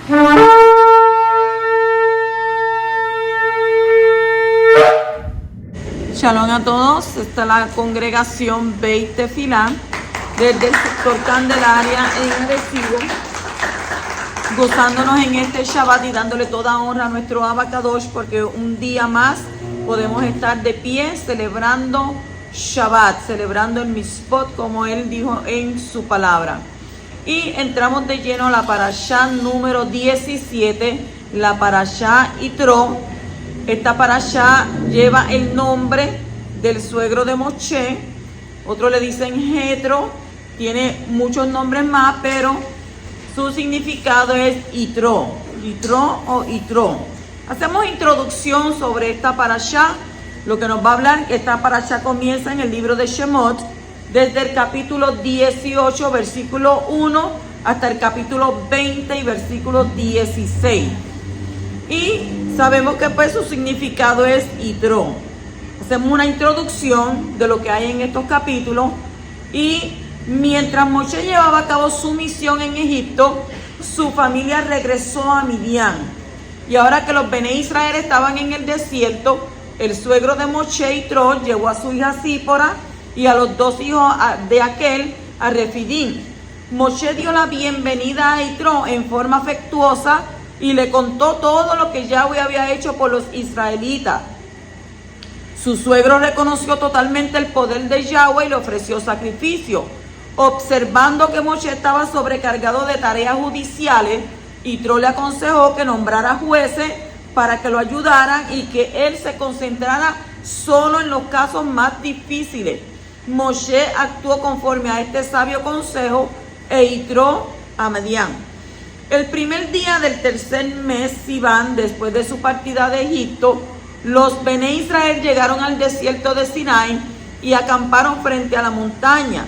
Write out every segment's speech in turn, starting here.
Shalom a todos, esta es la congregación Beit Tefilá desde el sector Candelaria en Arecibo, gozándonos en este Shabbat y dándole toda honra a nuestro Abba Kadosh, porque un día más podemos estar de pie celebrando Shabbat, celebrando el Mitzvot como él dijo en su palabra. Y entramos de lleno a la parashá número 17, la parashá Yitro. Esta parashá lleva el nombre del suegro de Moshe, otros le dicen Jetro, tiene muchos nombres más, pero su significado es Yitro, Yitro o Yitro. Hacemos introducción sobre esta parashá, lo que nos va a hablar, que esta parashá comienza en el libro de Shemot, desde el capítulo 18, versículo 1, hasta el capítulo 20 y versículo 16. Y sabemos que pues su significado es Yitro. Hacemos una introducción de lo que hay en estos capítulos. Y mientras Moshe llevaba a cabo su misión en Egipto, su familia regresó a Midian. Y ahora que los Bene Israel estaban en el desierto, el suegro de Moshe, Yitro, llevó a su hija Sípora y a los dos hijos de aquel a Refidim. Moshe dio la bienvenida a Yitro en forma afectuosa y le contó todo lo que Yahweh había hecho por los israelitas. Su suegro reconoció totalmente el poder de Yahweh y le ofreció sacrificio. Observando que Moshe estaba sobrecargado de tareas judiciales, Yitro le aconsejó que nombrara jueces para que lo ayudaran y que él se concentrara solo en los casos más difíciles. Moshe actuó conforme a este sabio consejo e Yitro a Midian. El primer día del tercer mes, Sivan, después de su partida de Egipto, los Bene Israel llegaron al desierto de Sinai y acamparon frente a la montaña.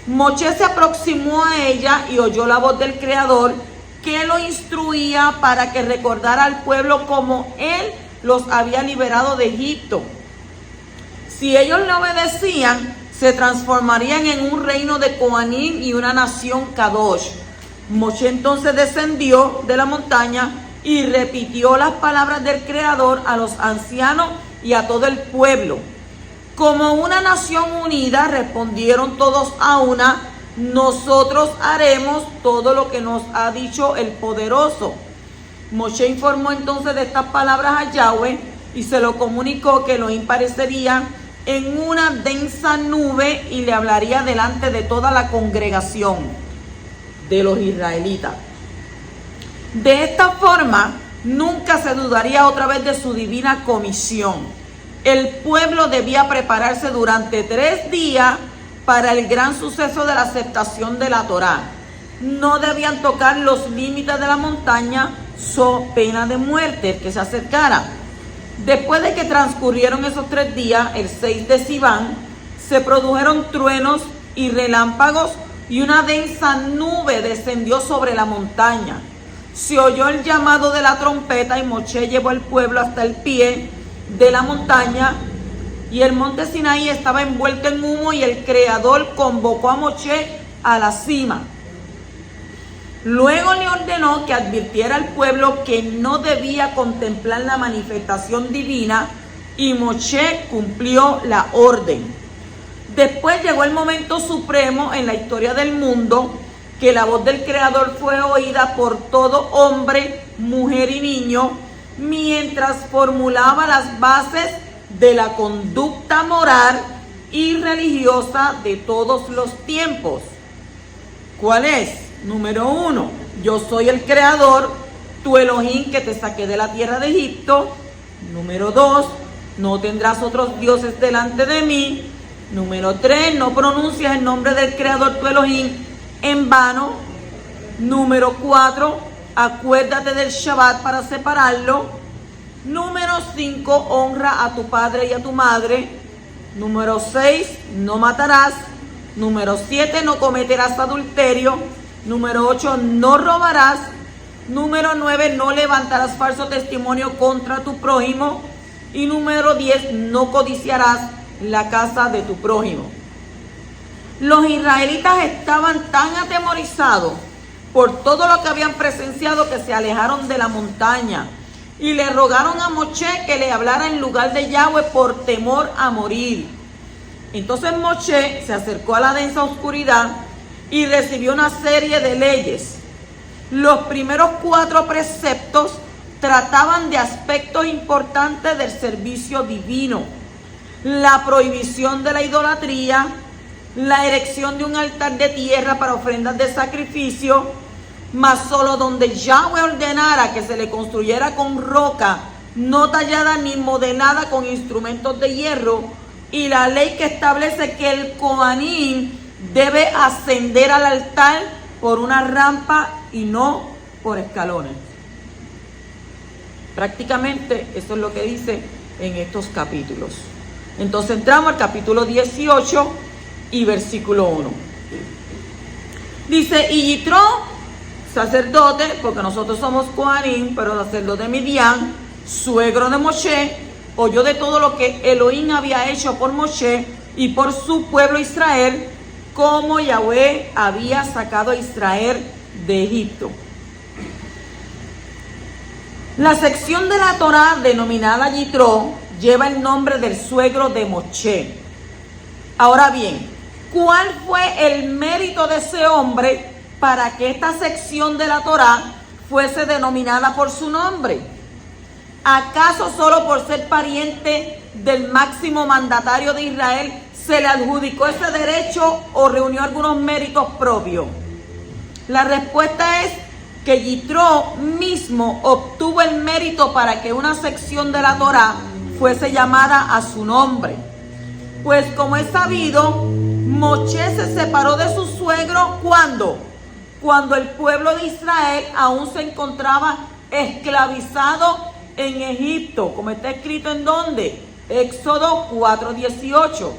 Moshe se aproximó a ella y oyó la voz del Creador, que lo instruía para que recordara al pueblo cómo él los había liberado de Egipto. Si ellos le obedecían, se transformarían en un reino de Coanim y una nación Kadosh. Moshe entonces descendió de la montaña y repitió las palabras del Creador a los ancianos y a todo el pueblo. Como una nación unida, respondieron todos a una: nosotros haremos todo lo que nos ha dicho el poderoso. Moshe informó entonces de estas palabras a Yahweh y se lo comunicó que Elohim parecería en una densa nube y le hablaría delante de toda la congregación de los israelitas. De esta forma, nunca se dudaría otra vez de su divina comisión. El pueblo debía prepararse durante 3 días para el gran suceso de la aceptación de la Torá. No debían tocar los límites de la montaña, so pena de muerte el que se acercara. Después de que transcurrieron esos 3 días, el 6 de Sivan, se produjeron truenos y relámpagos y una densa nube descendió sobre la montaña. Se oyó el llamado de la trompeta y Moshe llevó al pueblo hasta el pie de la montaña y el monte Sinaí estaba envuelto en humo y el Creador convocó a Moshe a la cima. Luego le ordenó que advirtiera al pueblo que no debía contemplar la manifestación divina y Moshe cumplió la orden. Después llegó el momento supremo en la historia del mundo, que la voz del Creador fue oída por todo hombre, mujer y niño, mientras formulaba las bases de la conducta moral y religiosa de todos los tiempos. ¿Cuál es? Número 1, yo soy el Creador, tu Elohim, que te saqué de la tierra de Egipto. Número 2, no tendrás otros dioses delante de mí. Número 3, no pronuncias el nombre del Creador tu Elohim en vano. Número 4, acuérdate del Shabbat para separarlo. Número 5, honra a tu padre y a tu madre. Número 6, no matarás. Número 7, no cometerás adulterio. Número 8, no robarás. Número 9, no levantarás falso testimonio contra tu prójimo. Y número 10, no codiciarás la casa de tu prójimo. Los israelitas estaban tan atemorizados por todo lo que habían presenciado, que se alejaron de la montaña y le rogaron a Moshe que le hablara en lugar de Yahweh por temor a morir. Entonces Moshe se acercó a la densa oscuridad y recibió una serie de leyes. Los primeros 4 preceptos trataban de aspectos importantes del servicio divino: la prohibición de la idolatría, la erección de un altar de tierra para ofrendas de sacrificio, mas solo donde Yahweh ordenara que se le construyera con roca no tallada ni modelada con instrumentos de hierro, y la ley que establece que el Cohanim debe ascender al altar por una rampa y no por escalones. Prácticamente eso es lo que dice en estos capítulos. Entonces entramos al capítulo 18 y versículo 1. Dice: y Yitro, sacerdote, porque nosotros somos Cohanim, pero sacerdote de Midian, suegro de Moshe, oyó de todo lo que Elohim había hecho por Moshe y por su pueblo Israel, como Yahweh había sacado a Israel de Egipto. La sección de la Torá denominada Yitro lleva el nombre del suegro de Moshe. Ahora bien, ¿cuál fue el mérito de ese hombre para que esta sección de la Torá fuese denominada por su nombre? ¿Acaso solo por ser pariente del máximo mandatario de Israel se le adjudicó ese derecho o reunió algunos méritos propios? La respuesta es que Yitro mismo obtuvo el mérito para que una sección de la Torá fuese llamada a su nombre. Pues como es sabido, Moshe se separó de su suegro ¿cuándo? Cuando el pueblo de Israel aún se encontraba esclavizado en Egipto, como está escrito en ¿dónde? Éxodo 4:18.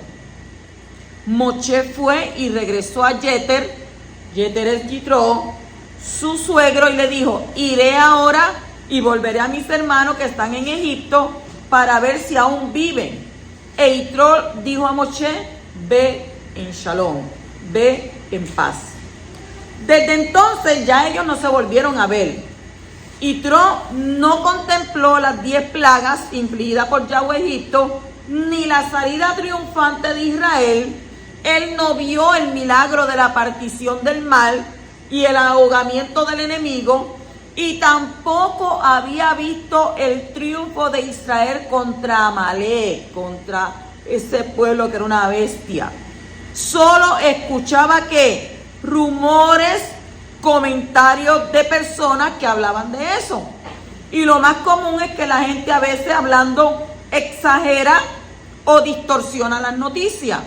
Moshe fue y regresó a Yeter es Yitro, su suegro, y le dijo: iré ahora y volveré a mis hermanos que están en Egipto para ver si aún viven. E Yitro dijo a Moshe: ve en shalom, ve en paz. Desde entonces ya ellos no se volvieron a ver. Yitro no contempló las 10 plagas infligidas por Yahweh a Egipto, ni la salida triunfante de Israel. Él no vio el milagro de la partición del mar y el ahogamiento del enemigo, y tampoco había visto el triunfo de Israel contra Amalek, contra ese pueblo que era una bestia. Solo escuchaba que rumores, comentarios de personas que hablaban de eso. Y lo más común es que la gente a veces hablando exagera o distorsiona las noticias.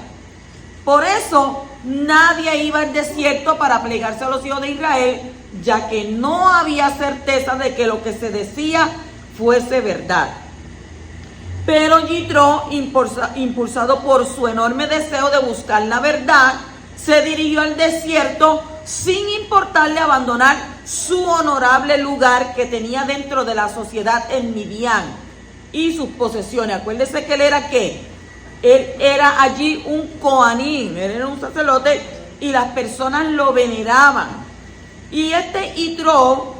Por eso nadie iba al desierto para plegarse a los hijos de Israel, ya que no había certeza de que lo que se decía fuese verdad. Pero Yitro, impulsado por su enorme deseo de buscar la verdad, se dirigió al desierto sin importarle abandonar su honorable lugar que tenía dentro de la sociedad en Midian y sus posesiones. Acuérdese que él era ¿qué? Él era allí un Cohanim, él era un sacerdote y las personas lo veneraban. Y este Yitro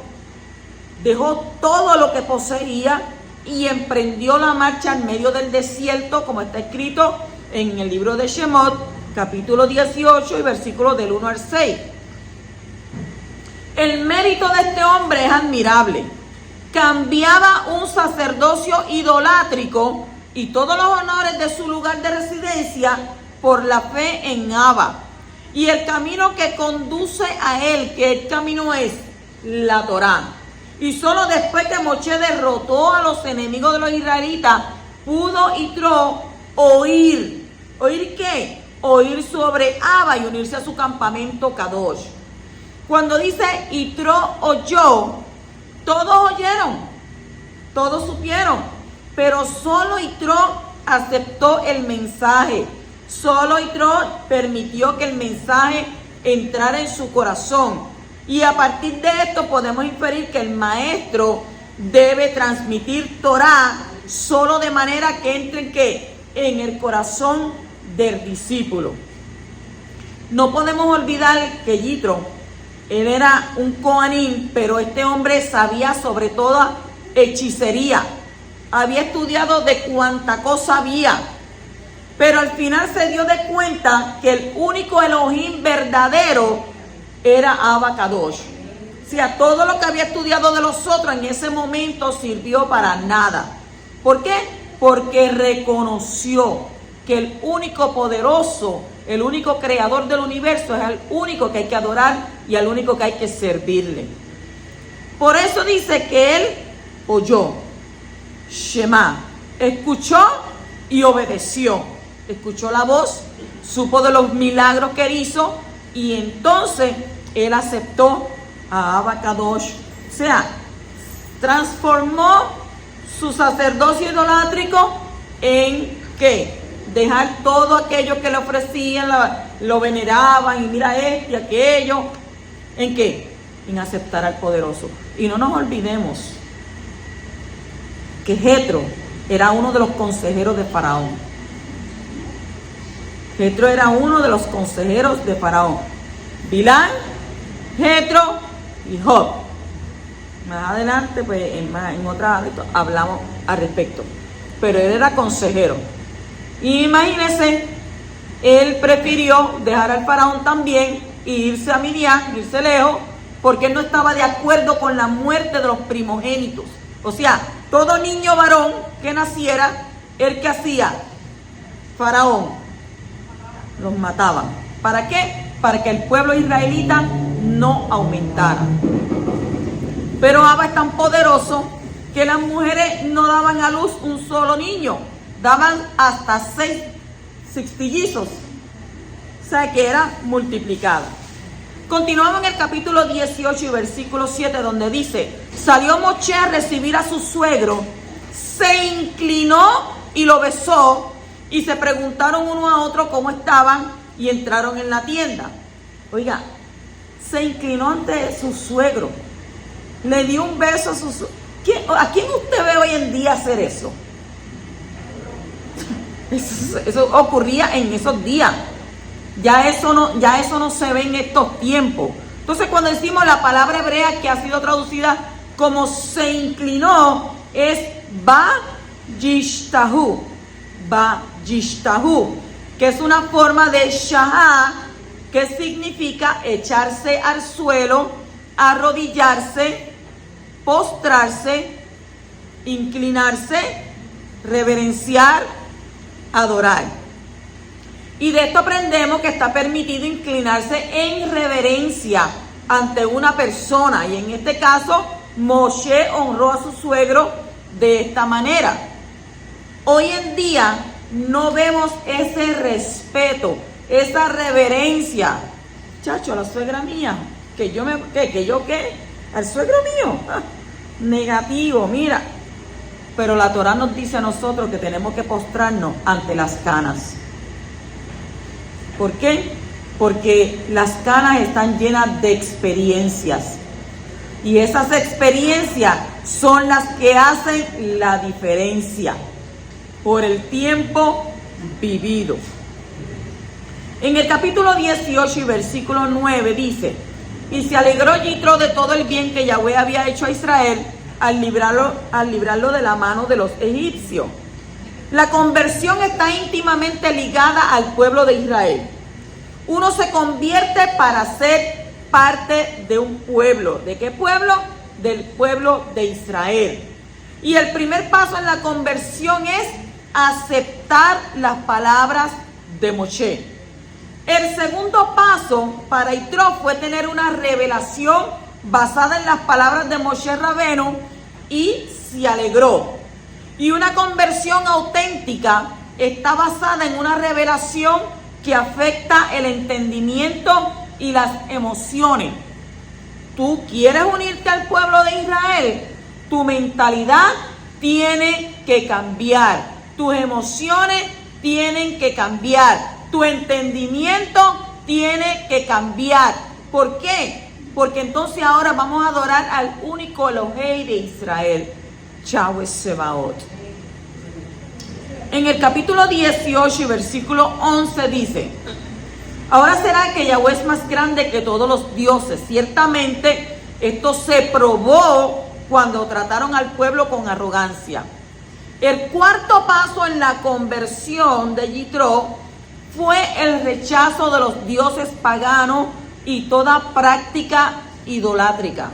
dejó todo lo que poseía y emprendió la marcha en medio del desierto, como está escrito en el libro de Shemot, capítulo 18 y versículos del 1 al 6. El mérito de este hombre es admirable. Cambiaba un sacerdocio idolátrico y todos los honores de su lugar de residencia por la fe en Abba. Y el camino que conduce a él, que el camino es la Torá. Y solo después que Moshe derrotó a los enemigos de los israelitas, pudo Yitro oír. ¿Oír qué? Oír sobre Abba y unirse a su campamento Kadosh. Cuando dice Yitro oyó, todos oyeron, todos supieron, pero solo Yitro aceptó el mensaje. Solo Yitro permitió que el mensaje entrara en su corazón. Y a partir de esto podemos inferir que el maestro debe transmitir Torá solo de manera que entre en el corazón del discípulo. No podemos olvidar que Yitro Él era un coanín, pero este hombre sabía sobre toda hechicería. Había estudiado de cuánta cosa había. Pero al final se dio de cuenta que el único Elohim verdadero era Abacadosh. O sea, todo lo que había estudiado de los otros en ese momento sirvió para nada. ¿Por qué? Porque reconoció que el único poderoso, el único creador del universo es el único que hay que adorar y al único que hay que servirle. Por eso dice que él oyó, Shema, escuchó y obedeció. Escuchó la voz, supo de los milagros que él hizo y entonces él aceptó a Abacadosh. O sea, transformó su sacerdocio idolátrico en ¿qué? Dejar todo aquello que le ofrecían, lo veneraban y mira esto y aquello. ¿En qué? En aceptar al poderoso. Y no nos olvidemos que Jetro era uno de los consejeros de Faraón. Jetro era uno de los consejeros de Faraón. Bilán, Jetro y Job. Más adelante, pues en otra hablamos al respecto. Pero él era consejero. Y imagínense, él prefirió dejar al faraón también e irse a Midian, irse lejos, porque él no estaba de acuerdo con la muerte de los primogénitos. O sea, todo niño varón que naciera, ¿el que hacía? Faraón. Los mataban. ¿Para qué? Para que el pueblo israelita no aumentara. Pero Abba es tan poderoso que las mujeres no daban a luz un solo niño. Daban hasta 6 sextillizos. O sea que era multiplicada. Continuamos en el capítulo 18 y versículo 7 donde dice: salió Moshe a recibir a su suegro, se inclinó y lo besó. Y se preguntaron uno a otro cómo estaban y entraron en la tienda. Oiga, se inclinó ante su suegro. Le dio un beso a su suegro. ¿A quién usted ve hoy en día hacer eso? Eso ocurría en esos días. Ya eso no se ve en estos tiempos. Entonces cuando decimos la palabra hebrea que ha sido traducida como se inclinó, es ba-yishtahu. Ba-yishtahu, que es una forma de shahá, que significa echarse al suelo, arrodillarse, postrarse, inclinarse, reverenciar, adorar. Y de esto aprendemos que está permitido inclinarse en reverencia ante una persona. Y en este caso, Moshe honró a su suegro de esta manera. Hoy en día no vemos ese respeto, esa reverencia. Chacho, la suegra mía, al suegro mío, negativo, mira. Pero la Torah nos dice a nosotros que tenemos que postrarnos ante las canas. ¿Por qué? Porque las canas están llenas de experiencias. Y esas experiencias son las que hacen la diferencia por el tiempo vivido. En el capítulo 18 y versículo 9 dice: y se alegró Yitro de todo el bien que Yahweh había hecho a Israel al librarlo de la mano de los egipcios. La conversión está íntimamente ligada al pueblo de Israel. Uno se convierte para ser parte de un pueblo. ¿De qué pueblo? Del pueblo de Israel. Y el primer paso en la conversión es aceptar las palabras de Moshe. El segundo paso para Yitro fue tener una revelación basada en las palabras de Moshe Rabenu y se alegró. Y una conversión auténtica está basada en una revelación que afecta el entendimiento y las emociones. Tú quieres unirte al pueblo de Israel, tu mentalidad tiene que cambiar, tus emociones tienen que cambiar, tu entendimiento tiene que cambiar. ¿Por qué? Porque entonces ahora vamos a adorar al único Elohei de Israel, Yahweh Sebaot. En el capítulo 18 y versículo 11 dice: Ahora será que Yahweh es más grande que todos los dioses. Ciertamente esto se probó cuando trataron al pueblo con arrogancia. El cuarto paso en la conversión de Yitro fue el rechazo de los dioses paganos y toda práctica idolátrica.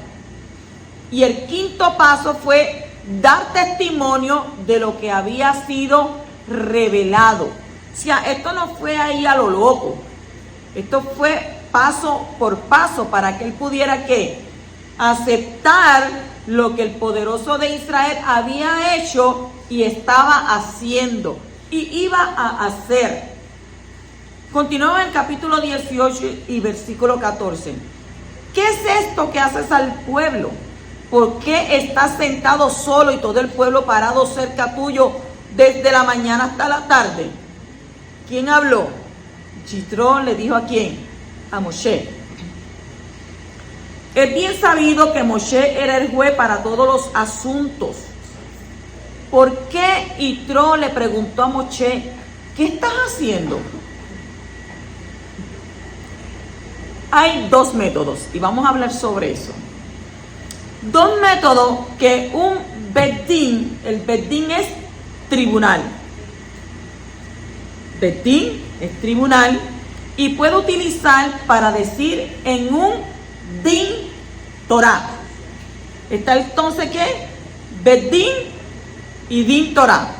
Y el quinto paso fue dar testimonio de lo que había sido revelado. O sea, esto no fue ahí a lo loco. Esto fue paso por paso para que él pudiera ¿qué? Aceptar lo que el poderoso de Israel había hecho y estaba haciendo y iba a hacer. Continuamos en el capítulo 18 y versículo 14. ¿Qué es esto que haces al pueblo? ¿Por qué estás sentado solo y todo el pueblo parado cerca tuyo desde la mañana hasta la tarde? ¿Quién habló? Yitro le dijo ¿a quién? A Moshe. Es bien sabido que Moshe era el juez para todos los asuntos. ¿Por qué Yitro le preguntó a Moshe, ¿qué estás haciendo? Hay dos métodos y vamos a hablar sobre eso. Dos métodos que un Bedín, el Bedín es tribunal. Bedín es tribunal y puede utilizar para decir en un Din Torah. Está entonces ¿qué? Bedín y Din Torah.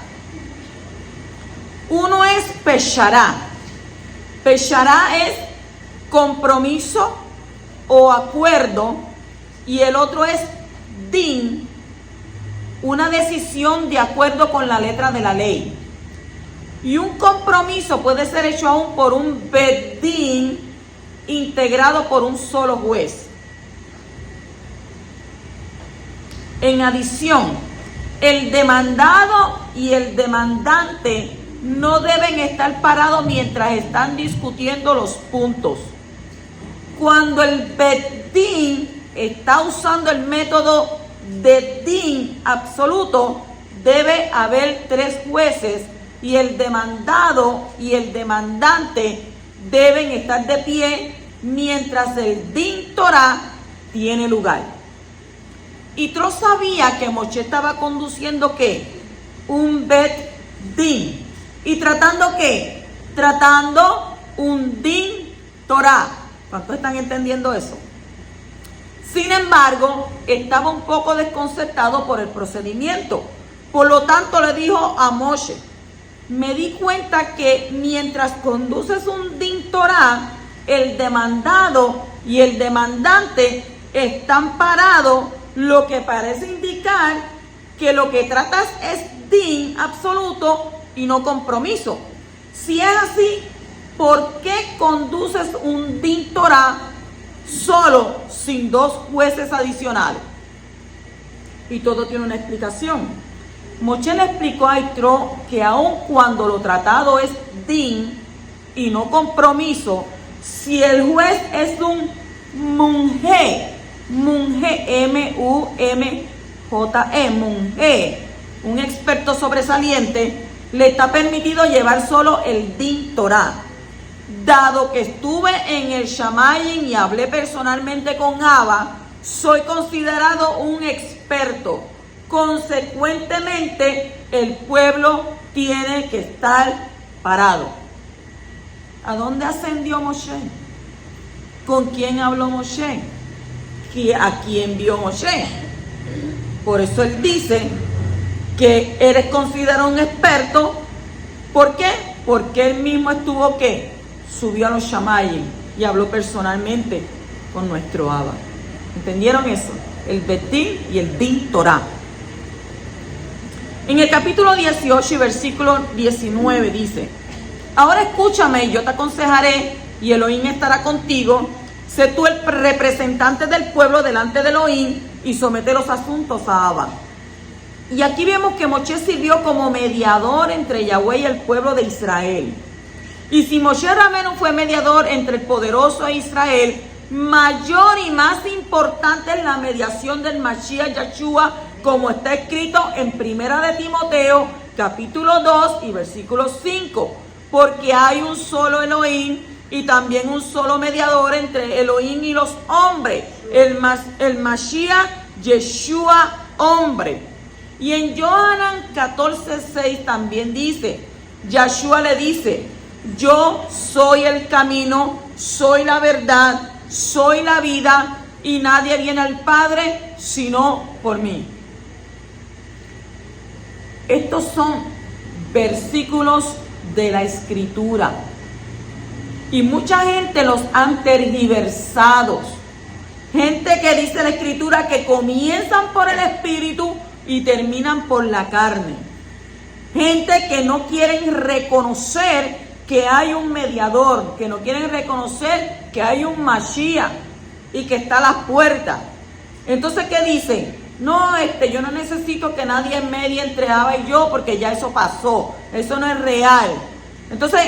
Uno es Peshará. Peshará es compromiso o acuerdo. Y el otro es din, una decisión de acuerdo con la letra de la ley. Y un compromiso puede ser hecho aún por un bedín integrado por un solo juez. En adición, el demandado y el demandante no deben estar parados mientras están discutiendo los puntos. Cuando el bedín está usando el método de din absoluto, debe haber tres jueces y el demandado y el demandante deben estar de pie mientras el din Torah tiene lugar. Yitro sabía que Moshe estaba conduciendo ¿qué? Un bet din. ¿Y tratando qué? Tratando un din Torah. ¿Cuántos están entendiendo eso? Sin embargo, estaba un poco desconcertado por el procedimiento. Por lo tanto, le dijo a Moshe, me di cuenta que mientras conduces un din Torah, el demandado y el demandante están parados, lo que parece indicar que lo que tratas es din absoluto y no compromiso. Si es así, ¿por qué conduces un din Torah solo, sin dos jueces adicionales? Y todo tiene una explicación. Moshe le explicó a Yitro que aun cuando lo tratado es din y no compromiso, si el juez es un munje, M-U-M-J-E, munje, un experto sobresaliente, le está permitido llevar solo el din Torah. Dado que estuve en el Shamayim y hablé personalmente con Abba, soy considerado un experto. Consecuentemente, el pueblo tiene que estar parado. ¿A dónde ascendió Moshe? ¿Con quién habló Moshe? ¿A quién vio Moshe? Por eso él dice que eres considerado un experto. ¿Por qué? Porque él mismo estuvo ¿qué? Subió a los Shamayim y habló personalmente con nuestro Abba. ¿Entendieron eso? El Bedín y el Din Torah. En el capítulo 18 y versículo 19 dice, ahora escúchame y yo te aconsejaré y Elohim estará contigo. Sé tú el representante del pueblo delante de Elohim y somete los asuntos a Abba. Y aquí vemos que Moshe sirvió como mediador entre Yahweh y el pueblo de Israel. Y si Moshe Rabenu fue mediador entre el poderoso e Israel, mayor y más importante es la mediación del Mashiach Yahshua, como está escrito en Primera de Timoteo, capítulo 2 y versículo 5. Porque hay un solo Elohim y también un solo mediador entre Elohim y los hombres, el Mashiach Yeshua, hombre. Y en Yohanan 14:6 también dice, Yeshua le dice, yo soy el camino, soy la verdad, soy la vida, y nadie viene al Padre sino por mí. Estos son versículos de la Escritura. Y mucha gente los han tergiversado. Gente que dice la Escritura que comienzan por el Espíritu y terminan por la carne. Gente que no quieren reconocer que hay un mediador, que no quieren reconocer que hay un Mashiach y que está a las puertas. Entonces, ¿qué dicen? No, yo no necesito que nadie medie entre Abba y yo porque ya eso pasó. Eso no es real. Entonces,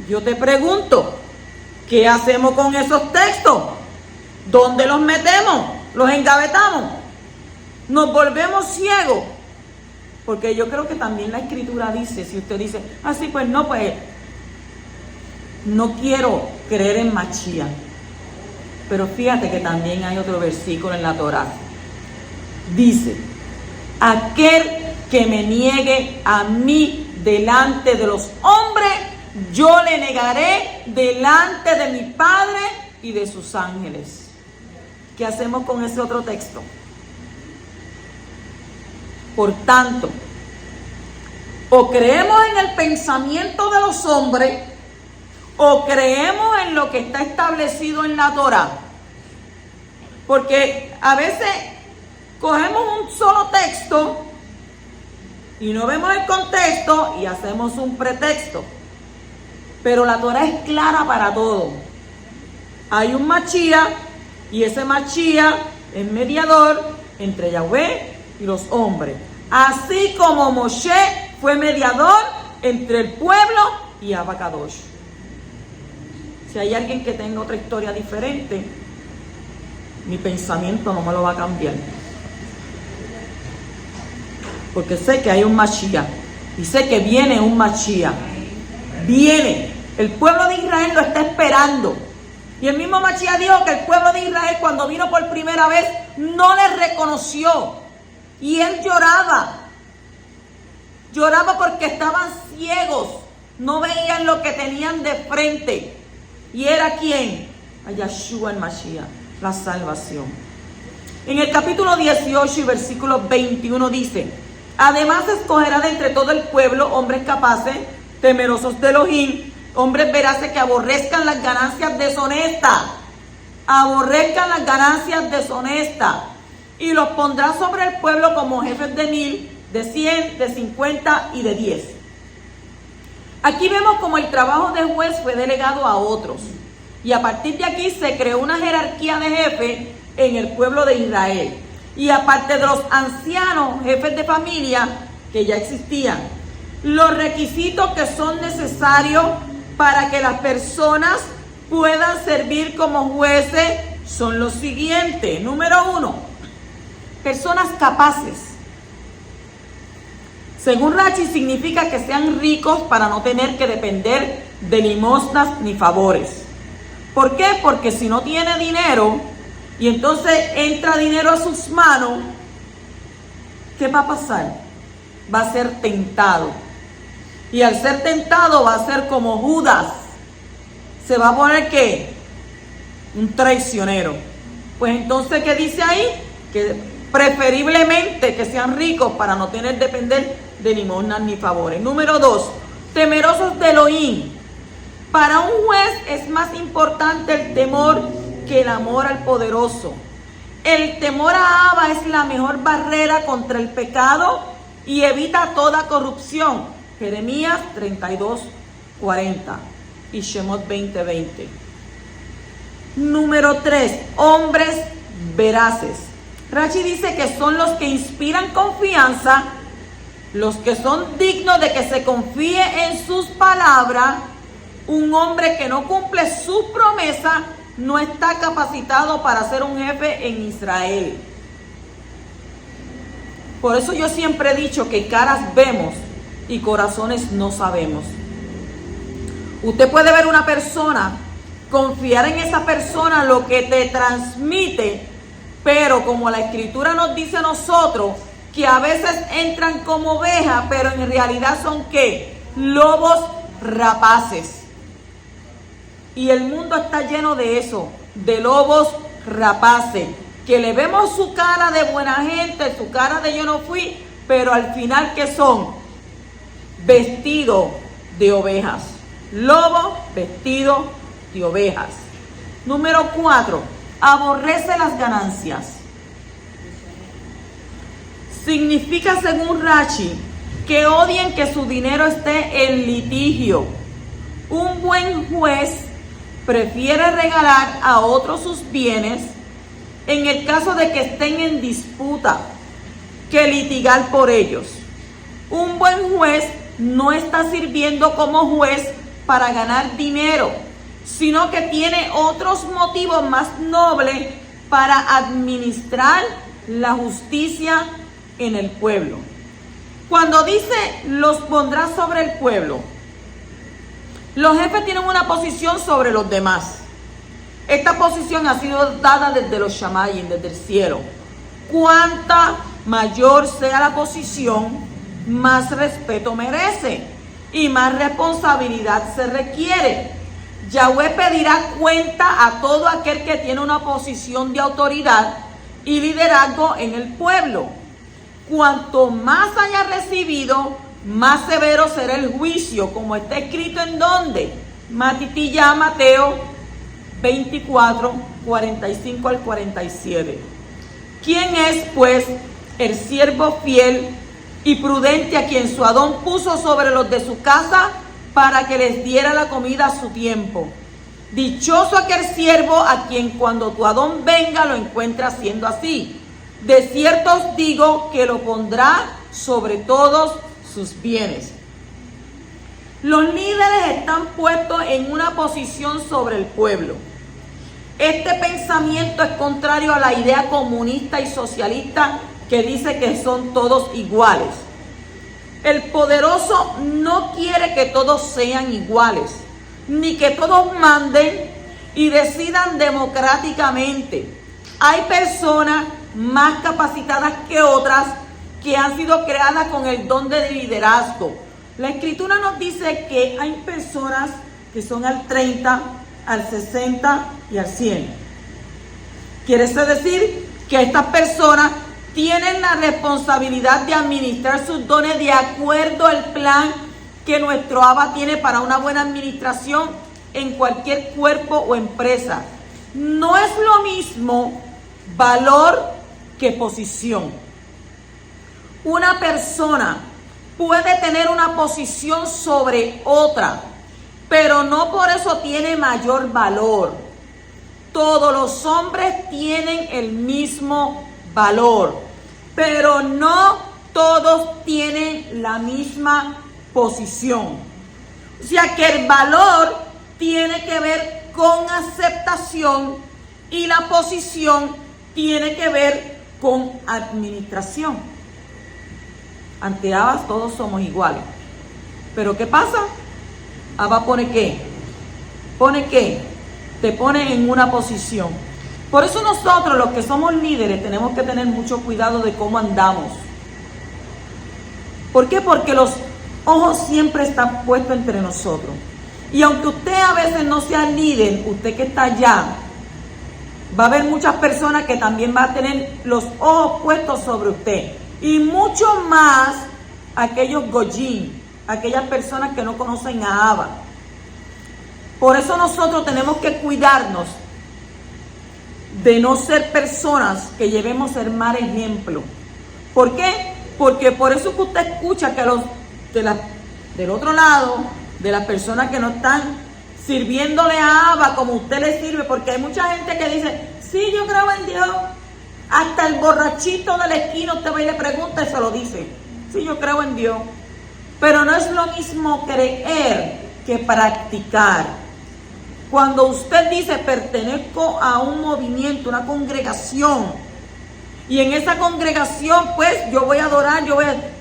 yo te pregunto, ¿qué hacemos con esos textos? ¿Dónde los metemos? ¿Los engavetamos? ¿Nos volvemos ciegos? Porque yo creo que también la Escritura dice, si usted dice, sí, pues no quiero creer en Mashiach. Pero fíjate que también hay otro versículo en la Torá. Dice, aquel que me niegue a mí delante de los hombres, yo le negaré delante de mi Padre y de sus ángeles. ¿Qué hacemos con ese otro texto? Por tanto, o creemos en el pensamiento de los hombres, o creemos en lo que está establecido en la Torá. Porque a veces cogemos un solo texto y no vemos el contexto y hacemos un pretexto. Pero la Torá es clara para todo. Hay un Mashiach y ese Mashiach es mediador entre Yahweh y los hombres. Así como Moshe fue mediador entre el pueblo y Abba Kadosh. Si hay alguien que tenga otra historia diferente, mi pensamiento no me lo va a cambiar. Porque sé que hay un Mashiach y sé que viene un Mashiach. Viene. El pueblo de Israel lo está esperando. Y el mismo Mashiach dijo que el pueblo de Israel, cuando vino por primera vez, no le reconoció. Y él lloraba. Lloraba porque estaban ciegos. No veían lo que tenían de frente. ¿Y era quién? A Yeshua el Mashiach, la salvación. En el capítulo 18 y versículo 21 dice, además escogerá de entre todo el pueblo hombres capaces, temerosos de Elohim, hombres veraces que aborrezcan las ganancias deshonestas. Aborrezcan las ganancias deshonestas. Y los pondrá sobre el pueblo como jefes de 1000, de 100, de 50 y de 10. Aquí vemos como el trabajo de juez fue delegado a otros. Y a partir de aquí se creó una jerarquía de jefes en el pueblo de Israel. Y aparte de los ancianos, jefes de familia, que ya existían, los requisitos que son necesarios para que las personas puedan servir como jueces son los siguientes. Número 1, personas capaces. Según Rashi, significa que sean ricos para no tener que depender de limosnas ni favores. ¿Por qué? Porque si no tiene dinero y entonces entra dinero a sus manos, ¿qué va a pasar? Va a ser tentado. Y al ser tentado va a ser como Judas. Se va a poner ¿qué? Un traicionero. Pues entonces, ¿qué dice ahí? Que preferiblemente que sean ricos para no tener que depender de limosnas ni favores. Número 2, temerosos de Elohim. Para un juez es más importante el temor que el amor al poderoso. El temor a Abba es la mejor barrera contra el pecado y evita toda corrupción. Jeremías 32:40 y Shemot 20:20. Número 3, hombres veraces. Rashi dice que son los que inspiran confianza, los que son dignos de que se confíe en sus palabras. Un hombre que no cumple sus promesas no está capacitado para ser un jefe en Israel. Por eso yo siempre he dicho que caras vemos y corazones no sabemos. Usted puede ver una persona confiar en esa persona, lo que te transmite, pero como la Escritura nos dice a nosotros, que a veces entran como ovejas, pero en realidad son ¿qué? Lobos rapaces. Y el mundo está lleno de eso, de lobos rapaces, que le vemos su cara de buena gente, su cara de yo no fui, pero al final ¿qué son? Vestidos de ovejas. Lobos vestidos de ovejas. Número 4, aborrece las ganancias. Significa, según Rashi, que odien que su dinero esté en litigio. Un buen juez prefiere regalar a otros sus bienes en el caso de que estén en disputa que litigar por ellos. Un buen juez no está sirviendo como juez para ganar dinero, sino que tiene otros motivos más nobles para administrar la justicia en el pueblo. Cuando dice los pondrá sobre el pueblo, los jefes tienen una posición sobre los demás. Esta posición ha sido dada desde los Shamayim, desde el cielo. Cuanta mayor sea la posición, más respeto merece y más responsabilidad se requiere. Yahweh pedirá cuenta a todo aquel que tiene una posición de autoridad y liderazgo en el pueblo. Cuanto más haya recibido, más severo será el juicio, como está escrito en donde. Matitilla, Mateo 24, 45 al 47. ¿Quién es, pues, el siervo fiel y prudente a quien su Adón puso sobre los de su casa para que les diera la comida a su tiempo? Dichoso aquel siervo a quien cuando tu Adón venga lo encuentre haciendo así. De cierto os digo que lo pondrá sobre todos sus bienes. Los líderes están puestos en una posición sobre el pueblo. Este pensamiento es contrario a la idea comunista y socialista que dice que son todos iguales. El poderoso no quiere que todos sean iguales, ni que todos manden y decidan democráticamente. Hay personas más capacitadas que otras que han sido creadas con el don de liderazgo. La Escritura nos dice que hay personas que son al 30, al 60 y al 100. Quiere decir que estas personas tienen la responsabilidad de administrar sus dones de acuerdo al plan que nuestro Abba tiene para una buena administración en cualquier cuerpo o empresa. No es lo mismo valor que posición. Una persona puede tener una posición sobre otra, pero no por eso tiene mayor valor. Todos los hombres tienen el mismo valor, pero no todos tienen la misma posición. O sea que el valor tiene que ver con aceptación y la posición tiene que ver con administración. Ante Abba todos somos iguales. Pero ¿qué pasa? Abba pone ¿qué? ¿Pone qué? Te pone en una posición. Por eso nosotros, los que somos líderes, tenemos que tener mucho cuidado de cómo andamos. ¿Por qué? Porque los ojos siempre están puestos entre nosotros. Y aunque usted a veces no sea líder, usted que está allá, va a haber muchas personas que también van a tener los ojos puestos sobre usted. Y mucho más aquellos goyim, aquellas personas que no conocen a Abba. Por eso nosotros tenemos que cuidarnos de no ser personas que llevemos el mal ejemplo. ¿Por qué? Porque por eso que usted escucha que del otro lado, de las personas que no están sirviéndole a Abba como usted le sirve, porque hay mucha gente que dice, sí, yo creo en Dios. Hasta el borrachito de la esquina usted va y le pregunta y se lo dice. Sí, yo creo en Dios. Pero no es lo mismo creer que practicar. Cuando usted dice pertenezco a un movimiento, una congregación, y en esa congregación pues yo voy a adorar,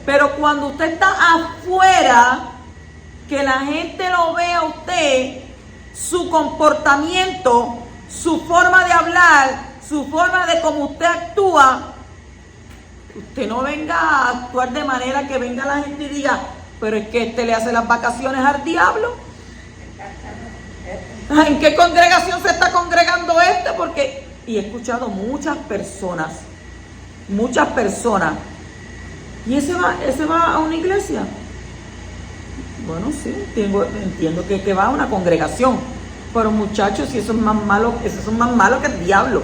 pero cuando usted está afuera, que la gente lo vea a usted su comportamiento, su forma de hablar, su forma de cómo usted actúa, usted no venga a actuar de manera que venga la gente y diga, pero es que le hace las vacaciones al diablo. ¿En qué congregación se está congregando Porque, y he escuchado muchas personas, ¿y ese va a una iglesia? Bueno, sí, entiendo que va a una congregación, pero muchachos, si eso es más malo, esos son más malos que el diablo.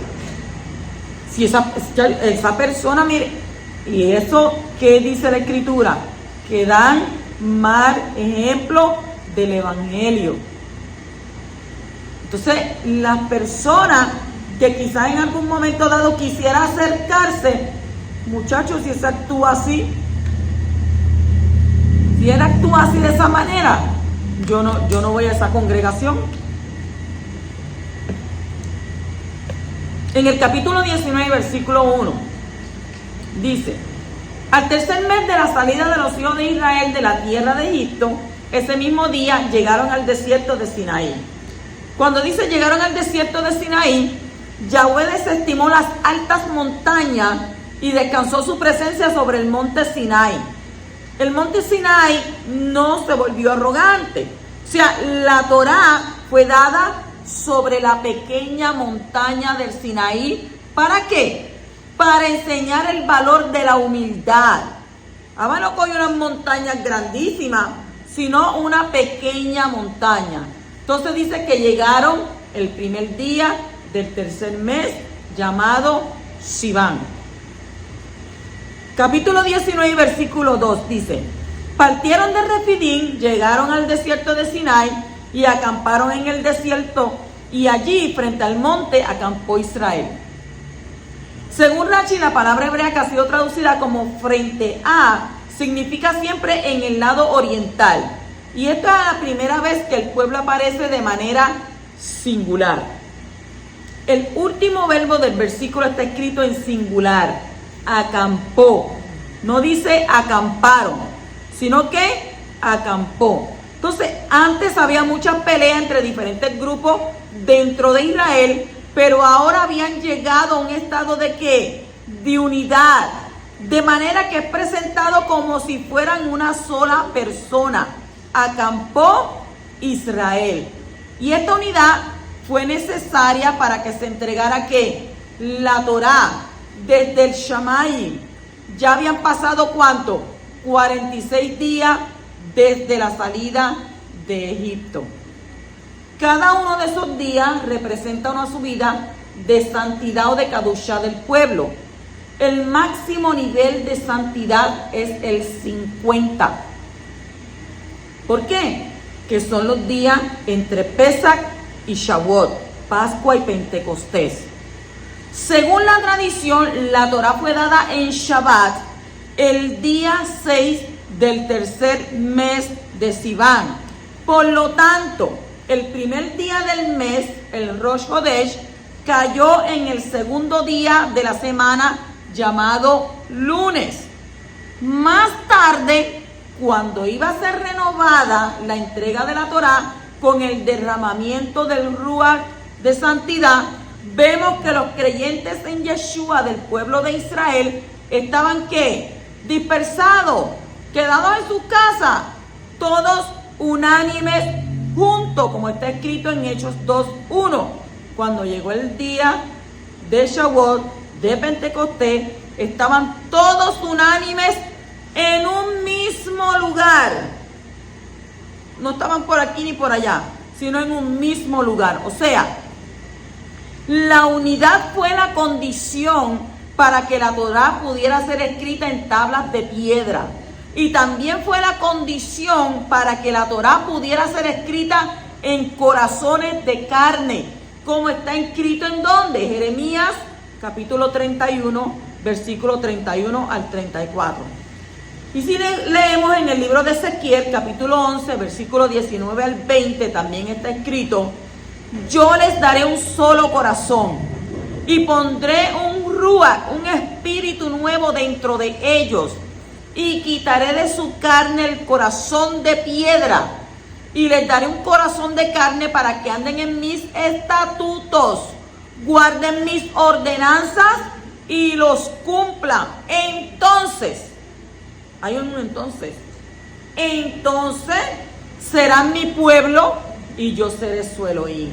Si esa persona, mire, y eso, ¿qué dice la Escritura? Que dan mal ejemplo del Evangelio. Entonces, las personas que quizás en algún momento dado quisiera acercarse, muchachos, si él actúa así, de esa manera, yo no voy a esa congregación. En el capítulo 19, versículo 1, dice: al tercer mes de la salida de los hijos de Israel de la tierra de Egipto, ese mismo día llegaron al desierto de Sinaí. Cuando dice llegaron al desierto de Sinaí, Yahweh desestimó las altas montañas y descansó su presencia sobre el monte Sinai. El monte Sinai no se volvió arrogante. O sea, la Torá fue dada sobre la pequeña montaña del Sinaí. ¿Para qué? Para enseñar el valor de la humildad. Ahora no cogió unas montañas grandísimas, sino una pequeña montaña. Entonces dice que llegaron el primer día del tercer mes, llamado Sivan. Capítulo 19, versículo 2 dice: partieron de Refidín, llegaron al desierto de Sinai y acamparon en el desierto, y allí frente al monte acampó Israel. Según Rashi, la palabra hebrea que ha sido traducida como frente a significa siempre en el lado oriental. Y esta es la primera vez que el pueblo aparece de manera singular. El último verbo del versículo está escrito en singular: acampó. No dice acamparon, sino que acampó. Entonces, antes había muchas peleas entre diferentes grupos dentro de Israel, pero ahora habían llegado a un estado de ¿qué? De unidad, de manera que es presentado como si fueran una sola persona. Acampó Israel. Y esta unidad fue necesaria para que se entregara ¿qué? La Torá. Desde el Shamayim ya habían pasado ¿cuánto? 46 días desde la salida de Egipto. Cada uno de esos días representa una subida de santidad o de Kadushá del pueblo. El máximo nivel de santidad es el 50. ¿Por qué? Que son los días entre Pesach y Shavuot, Pascua y Pentecostés. Según la tradición, la Torá fue dada en Shabbat, el día 6 del tercer mes de Sivan. Por lo tanto, el primer día del mes, el Rosh Hodesh, cayó en el segundo día de la semana, llamado lunes. Más tarde, cuando iba a ser renovada la entrega de la Torá con el derramamiento del Ruach de santidad, vemos que los creyentes en Yeshua del pueblo de Israel estaban ¿qué? Dispersados, quedados en sus casas, todos unánimes juntos, como está escrito en Hechos 2:1. Cuando llegó el día de Shavuot, de Pentecostés, estaban todos unánimes en un mismo lugar. No estaban por aquí ni por allá, sino en un mismo lugar. O sea, la unidad fue la condición para que la Torá pudiera ser escrita en tablas de piedra. Y también fue la condición para que la Torá pudiera ser escrita en corazones de carne, como está escrito en ¿dónde? Jeremías capítulo 31, versículo 31 al 34. Y si leemos en el libro de Ezequiel capítulo 11, versículo 19 al 20, también está escrito: yo les daré un solo corazón y pondré un ruach, un espíritu nuevo dentro de ellos, y quitaré de su carne el corazón de piedra y les daré un corazón de carne para que anden en mis estatutos, guarden mis ordenanzas y los cumplan. Entonces, hay un entonces serán mi pueblo y yo seré su Elohim.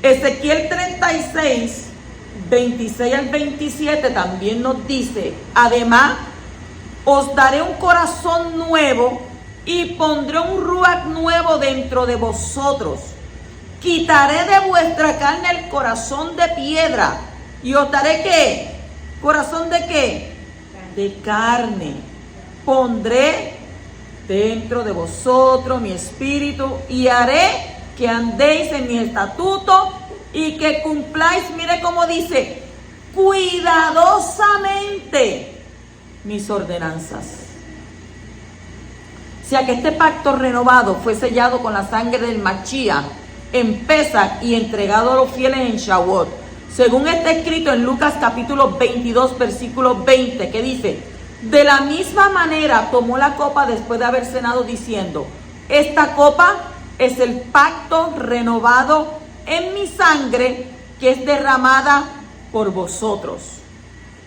Ezequiel 36, 26 al 27 también nos dice, además, os daré un corazón nuevo y pondré un ruach nuevo dentro de vosotros. Quitaré de vuestra carne el corazón de piedra y os daré ¿qué? ¿Corazón de qué? De carne. Pondré dentro de vosotros mi espíritu y haré que andéis en mi estatuto y que cumpláis, mire cómo dice, cuidadosamente mis ordenanzas. O sea que este pacto renovado fue sellado con la sangre del Mashiach en Pesach y entregado a los fieles en Shavuot. Según está escrito en Lucas capítulo 22, versículo 20, que dice, de la misma manera tomó la copa después de haber cenado diciendo, esta copa es el pacto renovado en mi sangre que es derramada por vosotros.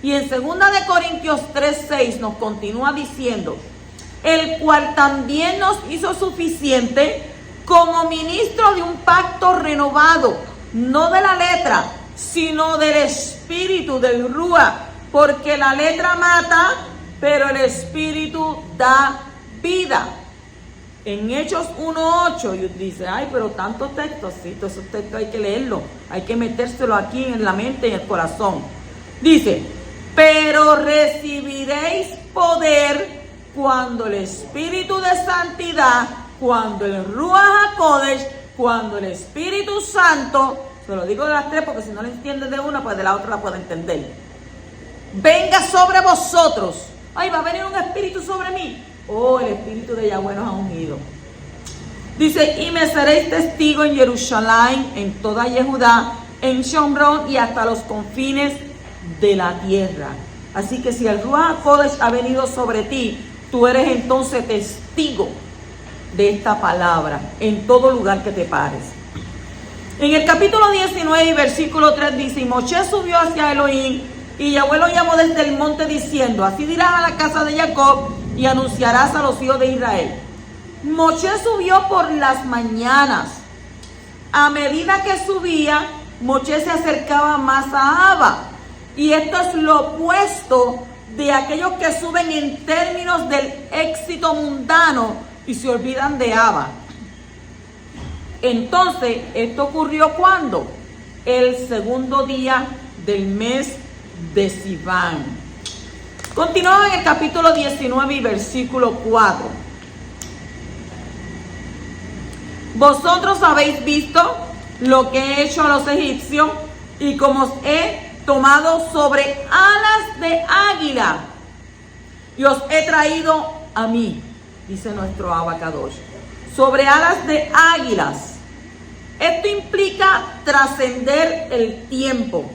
Y en 2 Corintios 3:6 nos continúa diciendo, el cual también nos hizo suficiente como ministro de un pacto renovado, no de la letra, sino del espíritu, del Ruach, porque la letra mata, pero el espíritu da vida. En Hechos 1:8 dice, ay, pero tantos textos, sí, todos esos textos hay que leerlos, hay que metérselo aquí en la mente y en el corazón. Dice, pero recibiréis poder cuando el Espíritu de Santidad, cuando el Ruach HaKodesh, cuando el Espíritu Santo, se lo digo de las tres porque si no lo entiendes de una, pues de la otra la puedo entender, venga sobre vosotros. Ay, va a venir un espíritu sobre mí. Oh, el espíritu de Yahweh nos ha ungido. Dice, y me seréis testigo en Jerusalén, en toda Yehudá, en Shomrón y hasta los confines de la tierra. Así que si el Ruach HaKodesh ha venido sobre ti, tú eres entonces testigo de esta palabra en todo lugar que te pares. En el capítulo 19 y versículo 3 dice, y Moshe subió hacia Elohim, y Yahweh lo llamó desde el monte diciendo, así dirás a la casa de Jacob y anunciarás a los hijos de Israel. Moshe subió por las mañanas. A medida que subía, Moshe se acercaba más a Abba. Y esto es lo opuesto de aquellos que suben en términos del éxito mundano y se olvidan de Abba. Entonces, esto ocurrió ¿cuándo? El segundo día del mes de Sivan. Continuamos en el capítulo 19 y versículo 4. Vosotros habéis visto lo que he hecho a los egipcios y como os he tomado sobre alas de águila y os he traído a mí, dice nuestro Abacadosh, sobre alas de águilas. Esto implica trascender el tiempo.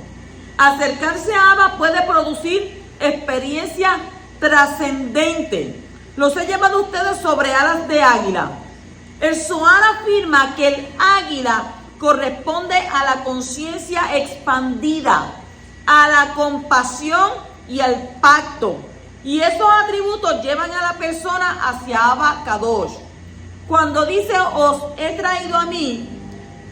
Acercarse a Abba puede producir experiencia trascendente. Los he llevado a ustedes sobre alas de águila. El Zohar afirma que el águila corresponde a la conciencia expandida, a la compasión y al pacto. Y esos atributos llevan a la persona hacia Abba Kadosh. Cuando dice os he traído a mí,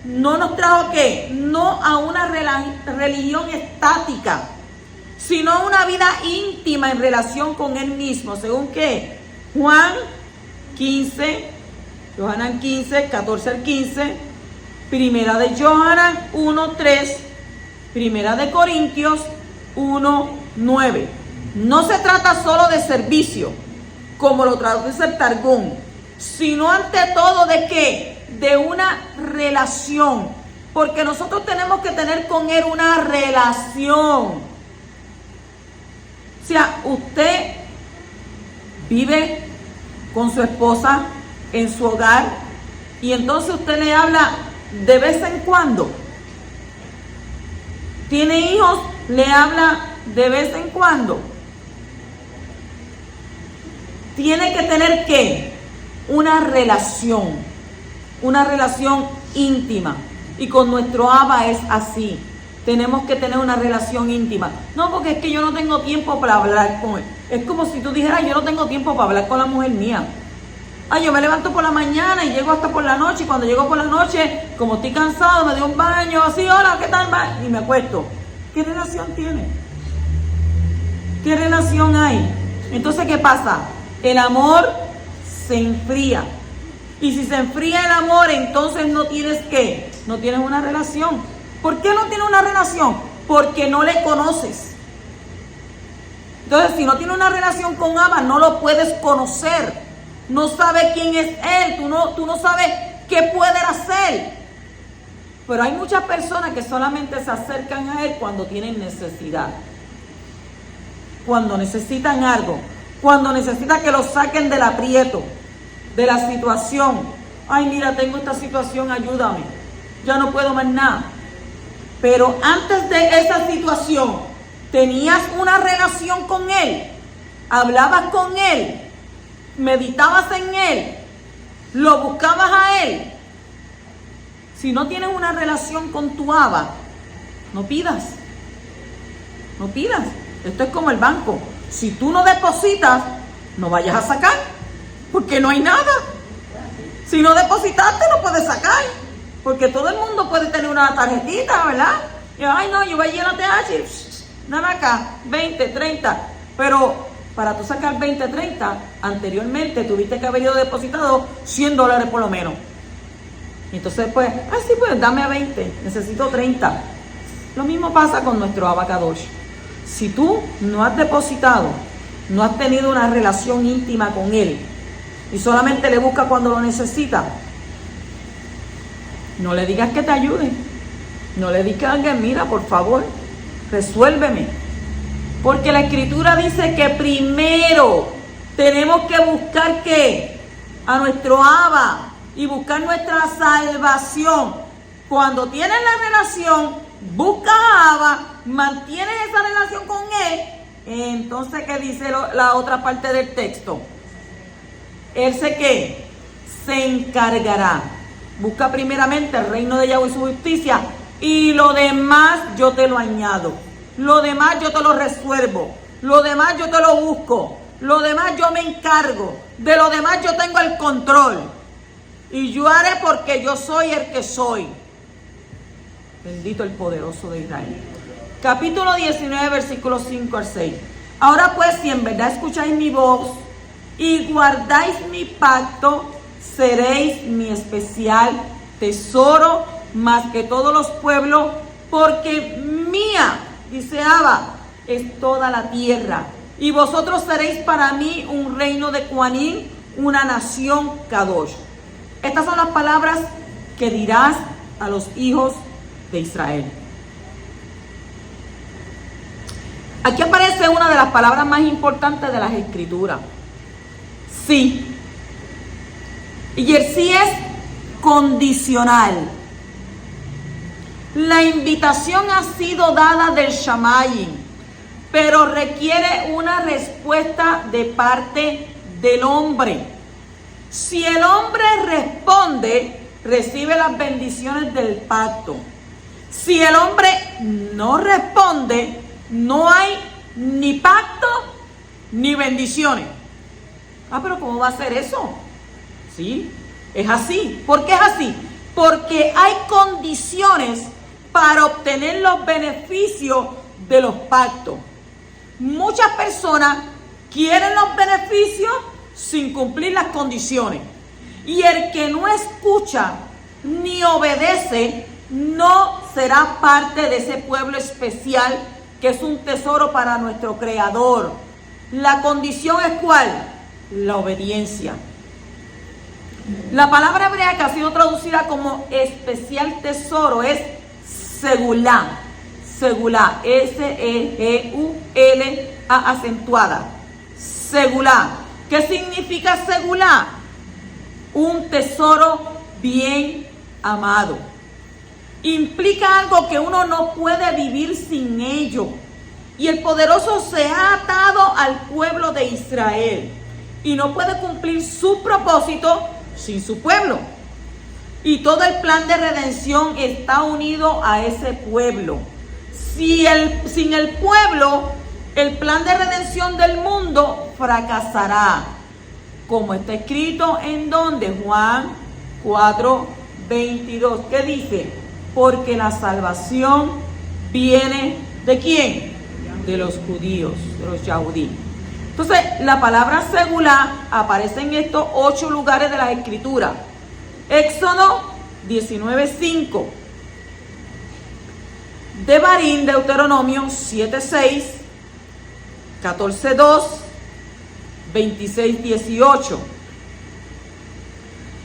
no nos trajo ¿qué? No a una religión estática, sino a una vida íntima en relación con Él mismo. ¿Según qué? Juan 15, Johanan 15, 14 al 15, Primera de Johanan 1, 3, Primera de Corintios 1, 9. No se trata solo de servicio, como lo traduce el Targum, sino ante todo de ¿qué? De una relación, porque nosotros tenemos que tener con Él una relación. O sea, usted vive con su esposa en su hogar y entonces usted le habla de vez en cuando. Tiene hijos, le habla de vez en cuando. Tiene que tener ¿qué? una relación íntima. Y con nuestro Abba es así. Tenemos que tener una relación íntima. No, porque es que yo no tengo tiempo para hablar con él. Es como si tú dijeras, yo no tengo tiempo para hablar con la mujer mía. Ay, yo me levanto por la mañana y llego hasta por la noche. Y cuando llego por la noche, como estoy cansado, me doy un baño, así, hola, ¿qué tal? Y me acuesto. ¿Qué relación tiene? ¿Qué relación hay? Entonces, ¿qué pasa? El amor se enfría. Y si se enfría el amor, entonces no tienes ¿qué? No tienes una relación. ¿Por qué no tienes una relación? Porque no le conoces. Entonces, si no tienes una relación con Abba, no lo puedes conocer. No sabes quién es Él. Tú no sabes qué puede hacer. Pero hay muchas personas que solamente se acercan a Él cuando tienen necesidad. Cuando necesitan algo. Cuando necesitan que lo saquen del aprieto, de la situación. Ay, mira, tengo esta situación, ayúdame. Ya no puedo más nada. Pero antes de esa situación, tenías una relación con Él. Hablabas con Él. Meditabas en Él. Lo buscabas a Él. Si no tienes una relación con tu Abba, no pidas. No pidas. Esto es como el banco. Si tú no depositas, no vayas a sacar. Porque no hay nada. Si no depositaste, no puedes sacar. Porque todo el mundo puede tener una tarjetita, ¿verdad? Y, ay, no, yo voy a ir a la TH. Nada acá, 20, 30. Pero para tú sacar 20, 30, anteriormente tuviste que haber ido depositado $100 por lo menos. Y entonces, pues, sí, pues, dame a 20, necesito 30. Lo mismo pasa con nuestro Abba Kadosh. Si tú no has depositado, no has tenido una relación íntima con Él, y solamente le buscas cuando lo necesita, no le digas que te ayude. No le digas que, mira, por favor, resuélveme. Porque la Escritura dice que primero tenemos que buscar ¿qué? A nuestro Abba y buscar nuestra salvación. Cuando tienes la relación, buscas a Abba, mantienes esa relación con Él. Entonces, ¿qué dice la otra parte del texto? Él se encargará. Busca primeramente el reino de Yahweh y su justicia, y lo demás yo te lo añado. Lo demás yo te lo resuelvo. Lo demás yo te lo busco. Lo demás yo me encargo. De lo demás yo tengo el control. Y yo haré porque yo soy el que soy. Bendito el poderoso de Israel. Capítulo 19, versículos 5 al 6. Ahora pues, si en verdad escucháis mi voz y guardáis mi pacto, seréis mi especial tesoro más que todos los pueblos, porque mía, dice Abba, es toda la tierra. Y vosotros seréis para mí un reino de Kohanim, una nación Kadosh. Estas son las palabras que dirás a los hijos de Israel. Aquí aparece una de las palabras más importantes de las Escrituras. Sí. Y el sí es condicional. La invitación ha sido dada del Shamayim, pero requiere una respuesta de parte del hombre. Si el hombre responde, recibe las bendiciones del pacto. Si el hombre no responde, no hay ni pacto ni bendiciones. Pero ¿cómo va a ser eso? Sí, es así. ¿Por qué es así? Porque hay condiciones para obtener los beneficios de los pactos. Muchas personas quieren los beneficios sin cumplir las condiciones. Y el que no escucha ni obedece no será parte de ese pueblo especial que es un tesoro para nuestro Creador. La condición es ¿cuál? La obediencia. La palabra hebrea que ha sido traducida como especial tesoro es segulá. Segulá. S-E-G-U-L-A acentuada. Segulá. ¿Qué significa segulá? Un tesoro bien amado. Implica algo que uno no puede vivir sin ello. Y el poderoso se ha atado al pueblo de Israel. y no puede cumplir su propósito sin su pueblo. Y todo el plan de redención está unido a ese pueblo. Sin el pueblo, el plan de redención del mundo fracasará. Como está escrito en donde Juan 4:22. ¿Qué dice? Porque la salvación viene ¿de quién? De los judíos, de los yahudí. Entonces, la palabra segulá aparece en estos 8 lugares de la Escritura. Éxodo 19:5. Devarim, Deuteronomio 7:6, 14:2, 26:18.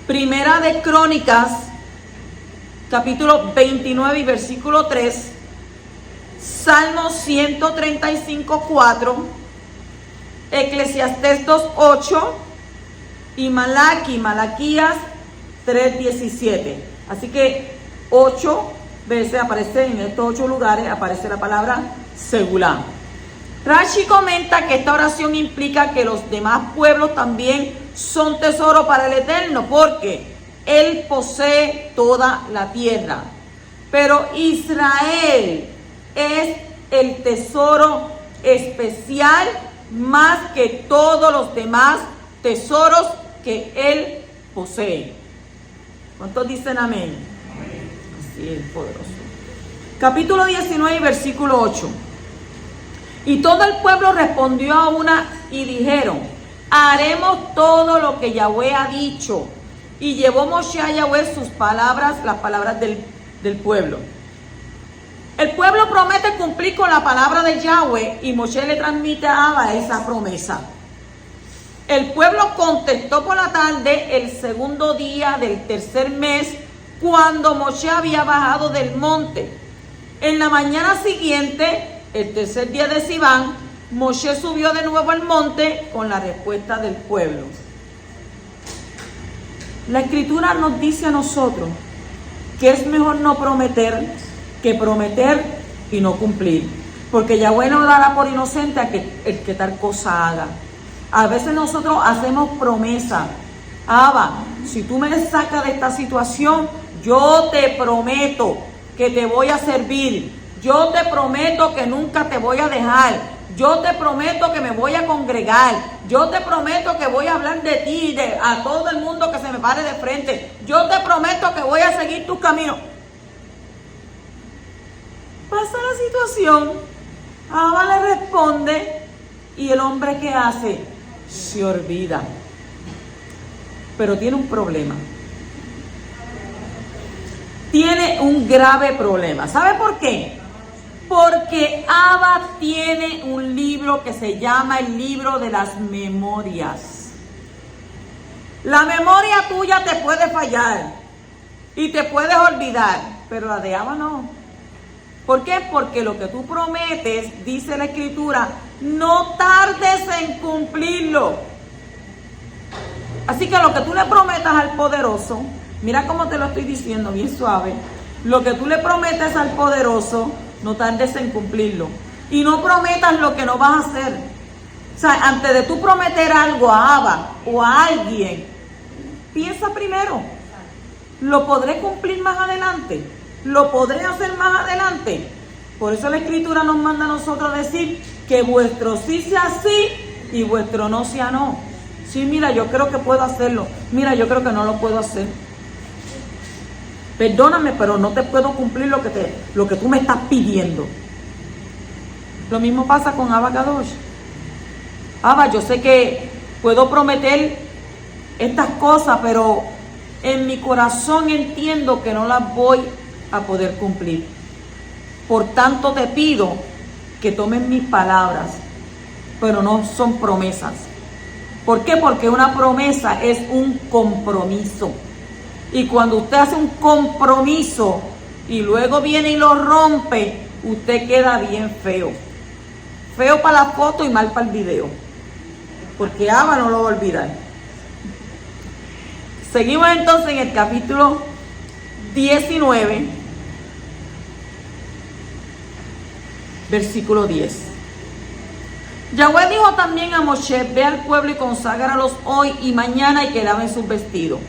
Primera de Crónicas, capítulo 29 y versículo 3. Salmo 135:4. Eclesiastés 2:8 y Malaquías 3:17. Así que 8 veces aparece en estos 8 lugares, aparece la palabra segulá. Rashi comenta que esta oración implica que los demás pueblos también son tesoro para el Eterno, porque Él posee toda la tierra. Pero Israel es el tesoro especial más que todos los demás tesoros que Él posee. ¿Cuántos dicen amén? Así es, poderoso. Capítulo 19, versículo 8. Y todo el pueblo respondió a una y dijeron: haremos todo lo que Yahweh ha dicho. Y llevó Moshe a Yahweh sus palabras, las palabras del pueblo. El pueblo promete cumplir con la palabra de Yahweh y Moshe le transmite a Abba esa promesa. El pueblo contestó por la tarde el segundo día del tercer mes, cuando Moshe había bajado del monte. En la mañana siguiente, el tercer día de Siván, Moshe subió de nuevo al monte con la respuesta del pueblo. La Escritura nos dice a nosotros que es mejor no prometer que prometer y no cumplir, porque Yahweh no dará por inocente a el que tal cosa haga. A veces nosotros hacemos promesa: Abba, si tú me sacas de esta situación, yo te prometo que te voy a servir, yo te prometo que nunca te voy a dejar, yo te prometo que me voy a congregar, yo te prometo que voy a hablar de ti a todo el mundo que se me pare de frente, yo te prometo que voy a seguir tus caminos. Pasa la situación, Abba le responde y el hombre que hace se olvida. Pero tiene un problema. Tiene un grave problema. ¿Sabe por qué? Porque Abba tiene un libro que se llama el libro de las memorias. La memoria tuya te puede fallar y te puedes olvidar, pero la de Abba no. ¿Por qué? Porque lo que tú prometes, dice la Escritura, no tardes en cumplirlo. Así que lo que tú le prometas al poderoso, mira cómo te lo estoy diciendo, bien suave. Lo que tú le prometes al poderoso, no tardes en cumplirlo. Y no prometas lo que no vas a hacer. O sea, antes de tú prometer algo a Abba o a alguien, piensa primero, ¿lo podré cumplir más adelante? ¿Lo podré hacer más adelante? Por eso la Escritura nos manda a nosotros decir que vuestro sí sea sí y vuestro no sea no. Sí, mira, yo creo que puedo hacerlo. Mira, yo creo que no lo puedo hacer. Perdóname, pero no te puedo cumplir lo que tú me estás pidiendo. Lo mismo pasa con Abba Kadosh. Abba, yo sé que puedo prometer estas cosas, pero en mi corazón entiendo que no las voy a poder cumplir. Por tanto te pido que tomes mis palabras, pero no son promesas. ¿Por qué? Porque una promesa es un compromiso. Y cuando usted hace un compromiso y luego viene y lo rompe, usted queda bien feo. Feo para la foto y mal para el video. Porque Abba no lo va a olvidar. Seguimos entonces en el capítulo 19, versículo 10. Yahweh dijo también a Moshe: ve al pueblo y conságralos hoy y mañana y que laven sus vestidos.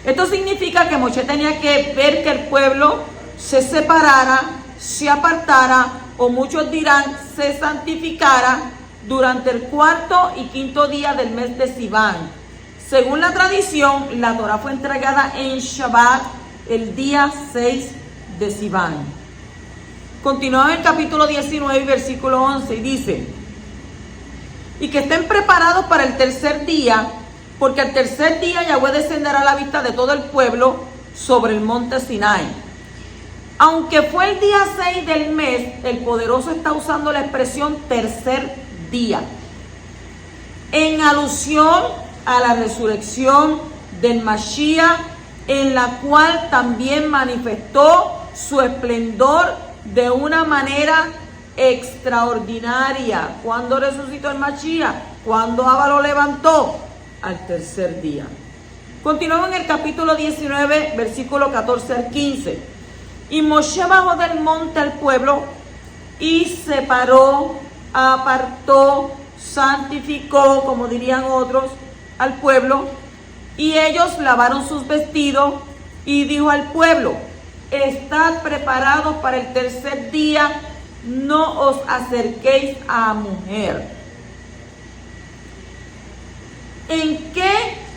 Esto significa que Moshe tenía que ver que el pueblo se separara, se apartara, o muchos dirán se santificara durante el cuarto y quinto día del mes de Sivan. Según la tradición, la Torá fue entregada en Shabbat el día 6 de Sivan. Continúa en el capítulo 19 y versículo 11 y dice: y que estén preparados para el tercer día, porque el tercer día Yahweh descenderá a la vista de todo el pueblo sobre el monte Sinai. Aunque fue el día 6 del mes, el poderoso está usando la expresión tercer día, en alusión a la resurrección del Mashiach, en la cual también manifestó su esplendor de una manera extraordinaria. ¿Cuándo resucitó el Mashiach? ¿Cuándo Abba lo levantó? Al tercer día. Continuamos en el capítulo 19, versículo 14 al 15. Y Moshe bajó del monte al pueblo y separó, apartó, santificó, como dirían otros, al pueblo, y ellos lavaron sus vestidos, y dijo al pueblo: estad preparados para el tercer día, no os acerquéis a mujer. ¿En qué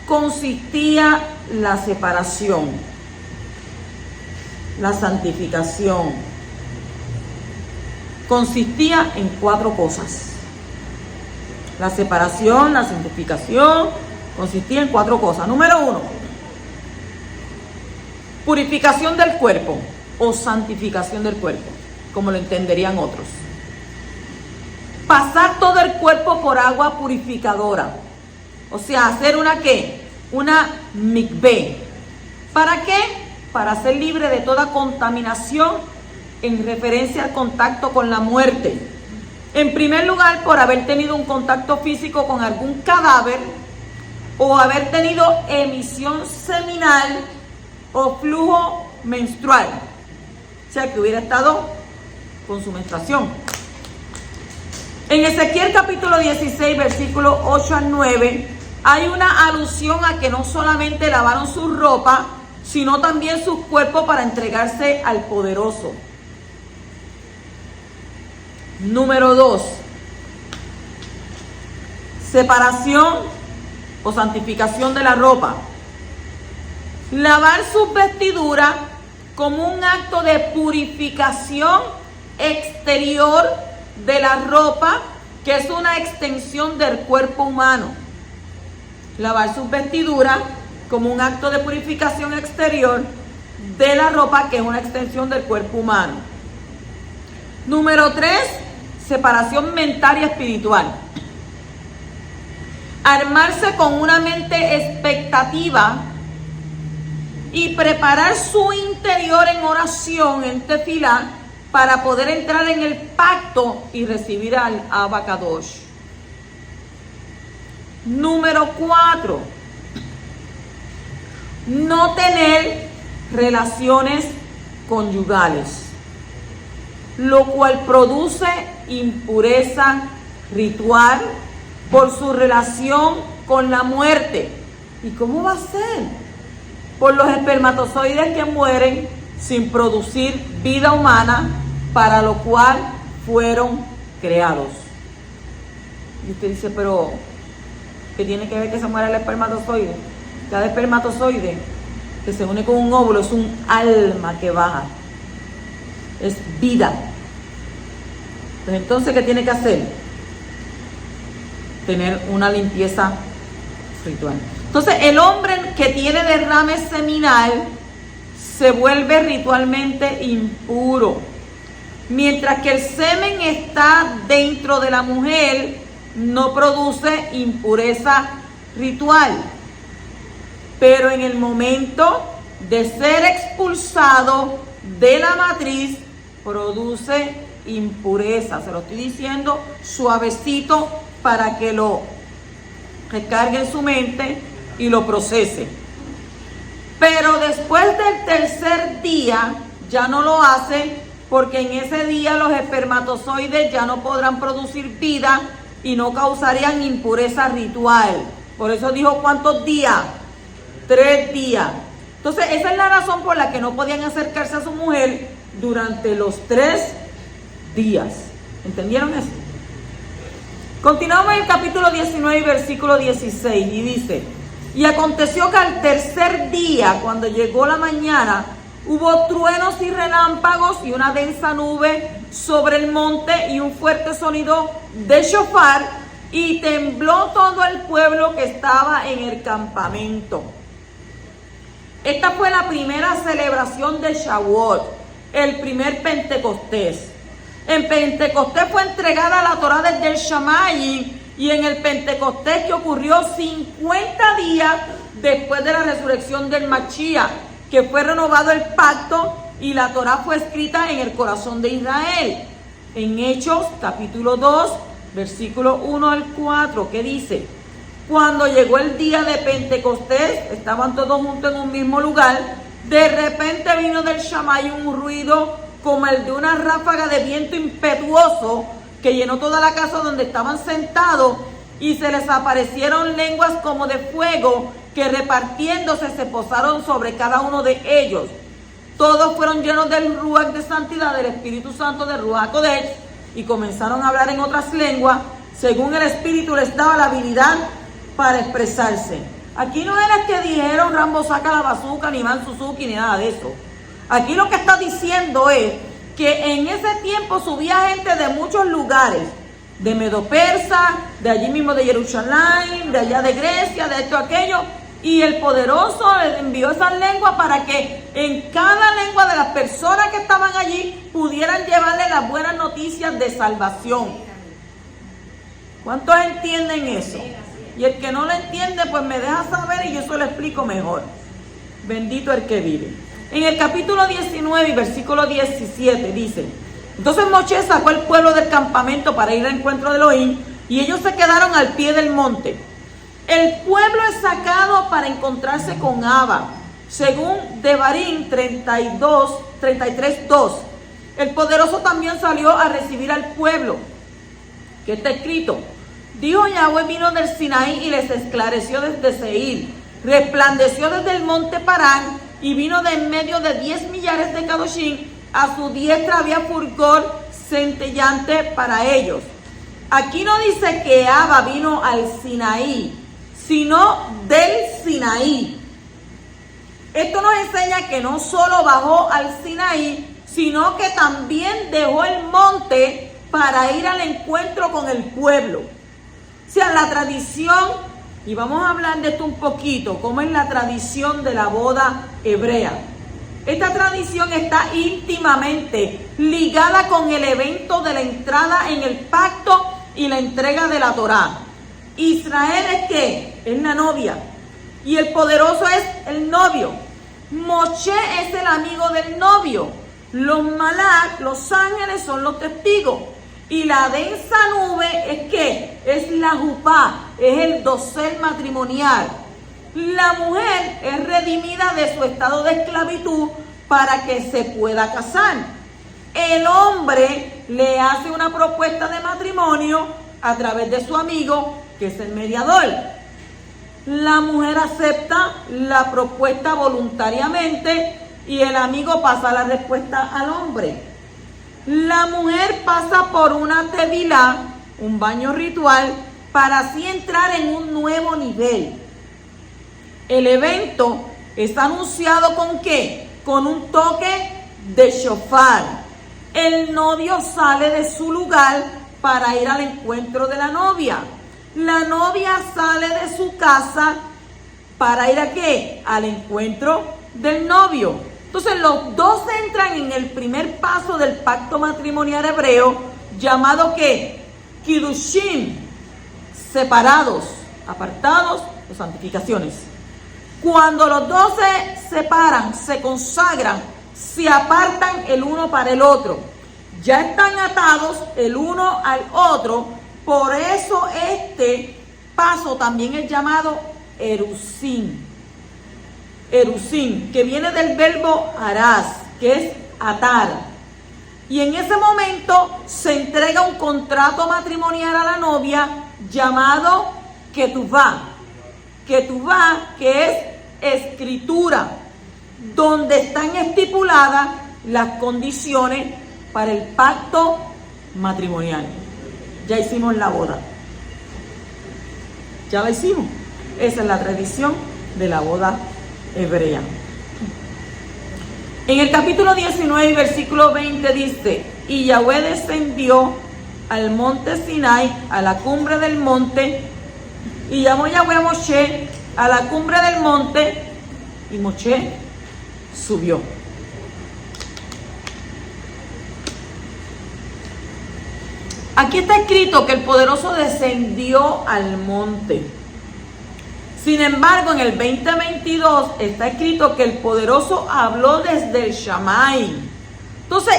consistía la separación? La santificación consistía en 4 cosas. La separación, la santificación, consistía en 4 cosas. Número 1, purificación del cuerpo o santificación del cuerpo, como lo entenderían otros. Pasar todo el cuerpo por agua purificadora. O sea, hacer una ¿qué? Una mikveh. ¿Para qué? Para ser libre de toda contaminación en referencia al contacto con la muerte. En primer lugar, por haber tenido un contacto físico con algún cadáver, o haber tenido emisión seminal o flujo menstrual. O sea, que hubiera estado con su menstruación. En Ezequiel capítulo 16, versículos 8 al 9, hay una alusión a que no solamente lavaron su ropa, sino también sus cuerpos para entregarse al poderoso. Número 2, separación o santificación de la ropa. Lavar sus vestiduras como un acto de purificación exterior de la ropa, que es una extensión del cuerpo humano. Lavar sus vestiduras como un acto de purificación exterior de la ropa, que es una extensión del cuerpo humano. Número 3, separación mental y espiritual. Armarse con una mente expectativa y preparar su interior en oración, en tefilá, para poder entrar en el pacto y recibir al Abba Kadosh. Número 4, no tener relaciones conyugales, lo cual produce impureza ritual por su relación con la muerte. ¿Y cómo va a ser? Por los espermatozoides que mueren sin producir vida humana, para lo cual fueron creados. Y usted dice: pero ¿qué tiene que ver que se muera el espermatozoide? Cada espermatozoide que se une con un óvulo es un alma que baja, es vida. Pues entonces, ¿qué tiene que hacer? Tener una limpieza ritual. Entonces, el hombre que tiene derrame seminal se vuelve ritualmente impuro, mientras que el semen está dentro de la mujer, no produce impureza ritual. Pero en el momento de ser expulsado de la matriz, produce impureza. Se lo estoy diciendo suavecito para que lo recargue en su mente y lo procese. Pero después del tercer día ya no lo hace, porque en ese día los espermatozoides ya no podrán producir vida y no causarían impureza ritual. Por eso dijo, ¿cuántos días? 3 días. Entonces, esa es la razón por la que no podían acercarse a su mujer durante los 3 días. ¿Entendieron eso? Continuamos en el capítulo 19, versículo 16, y dice: y aconteció que al tercer día, cuando llegó la mañana, hubo truenos y relámpagos y una densa nube sobre el monte y un fuerte sonido de shofar, y tembló todo el pueblo que estaba en el campamento. Esta fue la primera celebración de Shavuot, el primer Pentecostés. En Pentecostés fue entregada la Torá desde el Shamayim, y en el Pentecostés, que ocurrió 50 días después de la resurrección del Mashiach, que fue renovado el pacto y la Torá fue escrita en el corazón de Israel. En Hechos capítulo 2, versículo 1 al 4, que dice: cuando llegó el día de Pentecostés, estaban todos juntos en un mismo lugar, de repente vino del Shamayim un ruido como el de una ráfaga de viento impetuoso que llenó toda la casa donde estaban sentados, y se les aparecieron lenguas como de fuego que repartiéndose se posaron sobre cada uno de ellos. Todos fueron llenos del Ruach de santidad, del Espíritu Santo, del Ruach Kodesh, y comenzaron a hablar en otras lenguas, según el Espíritu les daba la habilidad para expresarse. Aquí no era que dijeron Rambo saca la bazooka, ni Iván Suzuki, ni nada de eso. Aquí lo que está diciendo es que en ese tiempo subía gente de muchos lugares, de Medo-Persa, de allí mismo de Jerusalén, de allá de Grecia, de esto, aquello, y el poderoso les envió esas lenguas para que en cada lengua de las personas que estaban allí pudieran llevarle las buenas noticias de salvación. ¿Cuántos entienden eso? Y el que no lo entiende, pues me deja saber y yo se lo explico mejor. Bendito el que vive. En el capítulo 19 y versículo 17 dice: entonces Moshe sacó el pueblo del campamento para ir al encuentro de Elohim, y ellos se quedaron al pie del monte. El pueblo es sacado para encontrarse con Abba, según Devarim 33:2. El poderoso también salió a recibir al pueblo, que está escrito: dijo Yahweh vino del Sinaí y les esclareció desde Seir, resplandeció desde el monte Parán, y vino de en medio de 10 millares de Kadoshim. A su diestra había fulgor centellante para ellos. Aquí no dice que Abba vino al Sinaí, sino del Sinaí. Esto nos enseña que no solo bajó al Sinaí, sino que también dejó el monte para ir al encuentro con el pueblo. O sea, la tradición, y vamos a hablar de esto un poquito, cómo es la tradición de la boda hebrea. Esta tradición está íntimamente ligada con el evento de la entrada en el pacto y la entrega de la Torá. Israel es ¿qué? Es la novia, y el poderoso es el novio. Moshe es el amigo del novio. Los malak, los ángeles, son los testigos. Y la densa nube es ¿qué? Es la jupá, es el dosel matrimonial. La mujer es redimida de su estado de esclavitud para que se pueda casar. El hombre le hace una propuesta de matrimonio a través de su amigo, que es el mediador. La mujer acepta la propuesta voluntariamente y el amigo pasa la respuesta al hombre. La mujer pasa por una tevilá, un baño ritual, para así entrar en un nuevo nivel. El evento es anunciado ¿con qué? Con un toque de shofar. El novio sale de su lugar para ir al encuentro de la novia. La novia sale de su casa para ir ¿a qué? Al encuentro del novio. Entonces los dos entran en el primer paso del pacto matrimonial hebreo, llamado ¿qué? Kiddushim, separados, apartados o santificaciones. Cuando los dos se separan, se consagran, se apartan el uno para el otro. Ya están atados el uno al otro. Por eso este paso también es llamado erusin. Erusin, que viene del verbo arás, que es atar. Y en ese momento se entrega un contrato matrimonial a la novia llamado Ketubá. Ketubá, que es escritura, donde están estipuladas las condiciones para el pacto matrimonial. Ya hicimos la boda. Ya la hicimos. Esa es la tradición de la boda hebrea. En el capítulo 19, versículo 20 dice: y Yahweh descendió al monte Sinai, a la cumbre del monte, y llamó Yahweh a Moshe a la cumbre del monte, y Moshe subió. Aquí está escrito que el poderoso descendió al monte. Sin embargo, en el 2022 está escrito que el poderoso habló desde el Shamay. Entonces,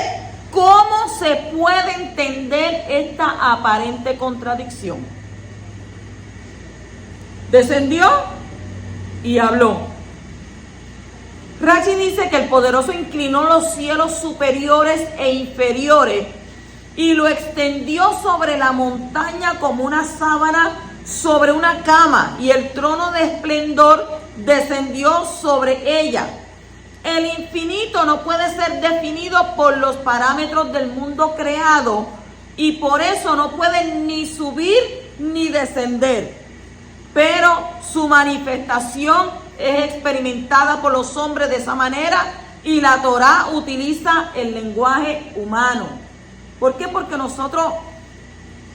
¿cómo se puede entender esta aparente contradicción? Descendió y habló. Rashi dice que el poderoso inclinó los cielos superiores e inferiores y lo extendió sobre la montaña como una sábana sobre una cama, y el trono de esplendor descendió sobre ella. El infinito no puede ser definido por los parámetros del mundo creado, y por eso no puede ni subir ni descender. Pero su manifestación es experimentada por los hombres de esa manera, y la Torá utiliza el lenguaje humano. ¿Por qué? Porque nosotros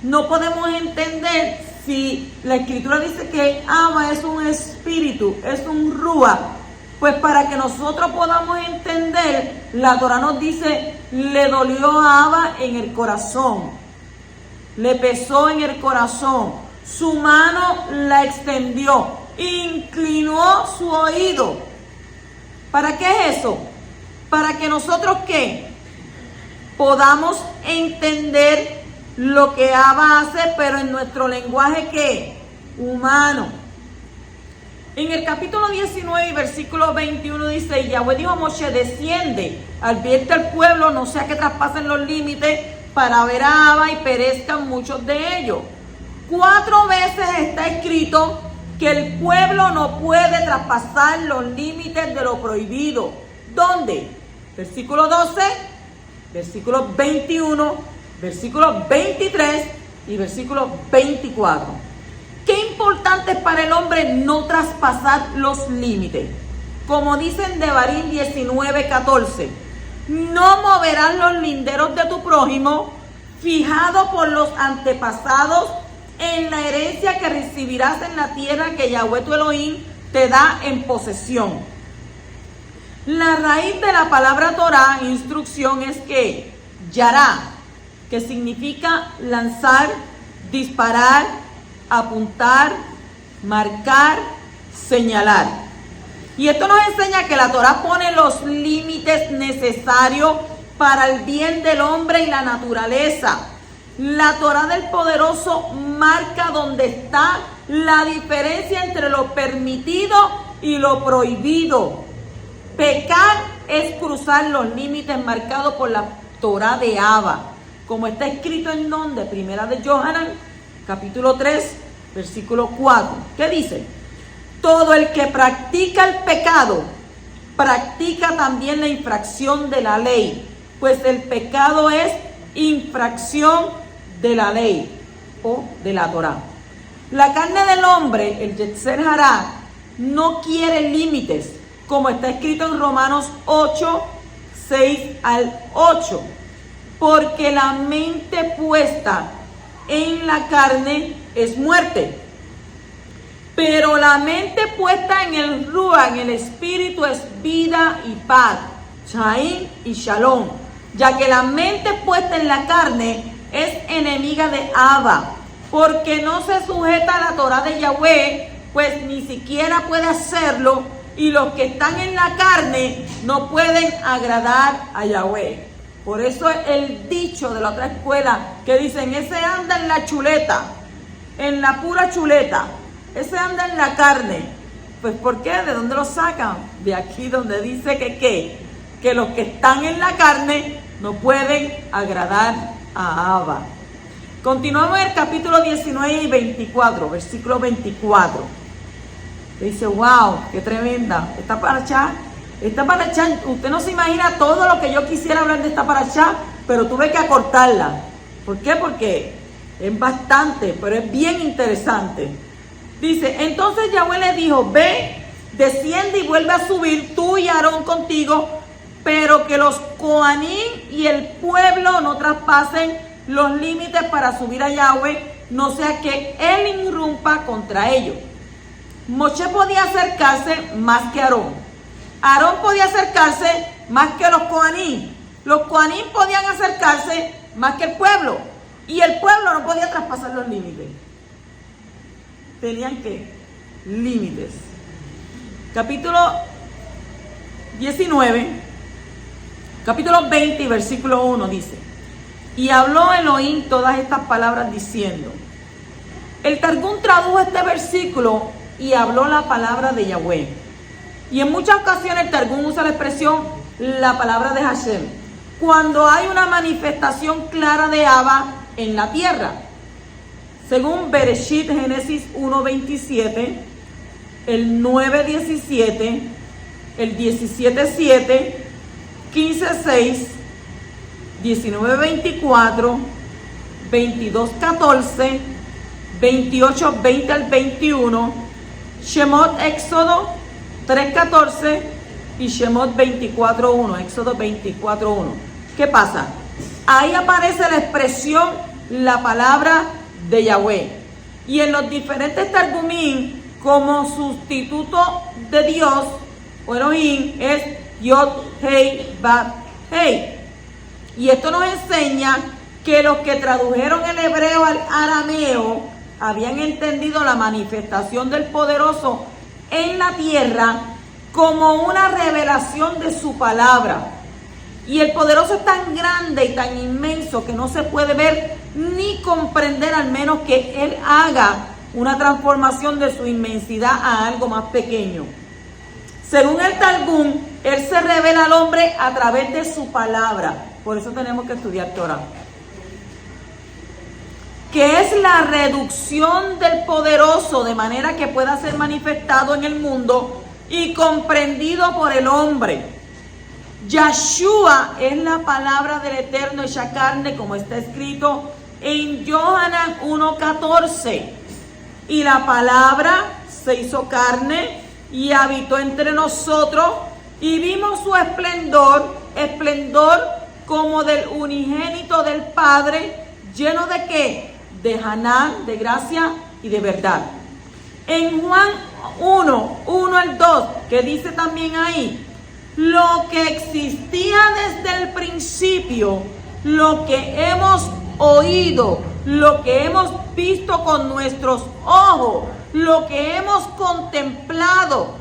no podemos entender. Si la escritura dice que Abba es un espíritu, es un Rúa, pues para que nosotros podamos entender, la Torá nos dice: le dolió a Abba en el corazón, le pesó en el corazón, su mano la extendió, inclinó su oído. ¿Para qué es eso? Para que nosotros, ¿qué? Podamos entender lo que Abba hace, pero en nuestro lenguaje, ¿qué? Humano. En el capítulo 19, versículo 21 dice: y Yahweh dijo a Moshe: desciende, advierte al pueblo, no sea que traspasen los límites para ver a Abba y perezcan muchos de ellos. 4 veces está escrito que el pueblo no puede traspasar los límites de lo prohibido. ¿Dónde? Versículo 12, versículo 21, versículo 23 y versículo 24. Qué importante es para el hombre no traspasar los límites. Como dicen Devarim 19:14: no moverás los linderos de tu prójimo, fijado por los antepasados, en la herencia que recibirás en la tierra que Yahweh tu Elohim te da en posesión. La raíz de la palabra Torah, instrucción, es que yará, que significa lanzar, disparar, apuntar, marcar, señalar. Y esto nos enseña que la Torá pone los límites necesarios para el bien del hombre y la naturaleza. La Torá del poderoso marca donde está la diferencia entre lo permitido y lo prohibido. Pecar es cruzar los límites marcados por la Torá de Abba, como está escrito en donde, Primera de Yohanan, capítulo 3, versículo 4. ¿Qué dice? Todo el que practica el pecado, practica también la infracción de la ley, pues el pecado es infracción de la ley o de la Torá. La carne del hombre, el Yetzer Hará, no quiere límites, como está escrito en Romanos 8, 6 al 8. Porque la mente puesta en la carne es muerte, pero la mente puesta en el Ruach, en el espíritu, es vida y paz, Chaim y Shalom, ya que la mente puesta en la carne es enemiga de Abba, porque no se sujeta a la Torá de Yahweh, pues ni siquiera puede hacerlo, y los que están en la carne no pueden agradar a Yahweh. Por eso el dicho de la otra escuela que dicen: ese anda en la chuleta, en la pura chuleta, ese anda en la carne. Pues ¿por qué? ¿De dónde lo sacan? De aquí donde dice que los que están en la carne no pueden agradar a Abba. Continuamos en el capítulo 19 y 24, versículo 24. Dice, wow, qué tremenda. Esta parashá, usted no se imagina todo lo que yo quisiera hablar de esta parashá, pero tuve que acortarla. ¿Por qué? Porque es bastante, pero es bien interesante. Dice, entonces Yahweh le dijo, ve, desciende y vuelve a subir tú y Aarón contigo, pero que los Coanín y el pueblo no traspasen los límites para subir a Yahweh, no sea que él irrumpa contra ellos. Moshe podía acercarse más que Aarón. Aarón podía acercarse más que los Coanín. Los Coanín podían acercarse más que el pueblo. Y el pueblo no podía traspasar los límites. Tenían que límites. Capítulo 19, capítulo 20 y versículo 1 dice, y habló Elohim todas estas palabras diciendo. El Targum tradujo este versículo y habló la palabra de Yahweh. Y en muchas ocasiones el Targum usa la expresión la palabra de Hashem, cuando hay una manifestación clara de Abba en la tierra. Según Bereshit, Génesis 1:27, el 9:17, el 17:7, 15:6, 19:24, 22:14, 28:20 al 21, Shemot Éxodo 3:14 y Shemot 24:1, Éxodo 24:1. ¿Qué pasa? Ahí aparece la expresión, la palabra de Yahweh. Y en los diferentes Targumim, como sustituto de Dios o Elohim, es Yod, Hei, Bab, Hei. Y esto nos enseña que los que tradujeron el hebreo al arameo habían entendido la manifestación del poderoso en la tierra como una revelación de su palabra. Y el poderoso es tan grande y tan inmenso que no se puede ver ni comprender, al menos que Él haga una transformación de su inmensidad a algo más pequeño. Según el Targum, Él se revela al hombre a través de su palabra. Por eso tenemos que estudiar Torah. Que es la reducción del poderoso de manera que pueda ser manifestado en el mundo y comprendido por el hombre. Yahshua es la palabra del Eterno hecha carne, como está escrito en Yohanan 1:14. Y la palabra se hizo carne y habitó entre nosotros, y vimos su esplendor, esplendor como del unigénito del Padre, lleno de ¿qué? De Hanán, de gracia y de verdad. En Juan 1 al 2, que dice también ahí, lo que existía desde el principio, lo que hemos oído, lo que hemos visto con nuestros ojos, lo que hemos contemplado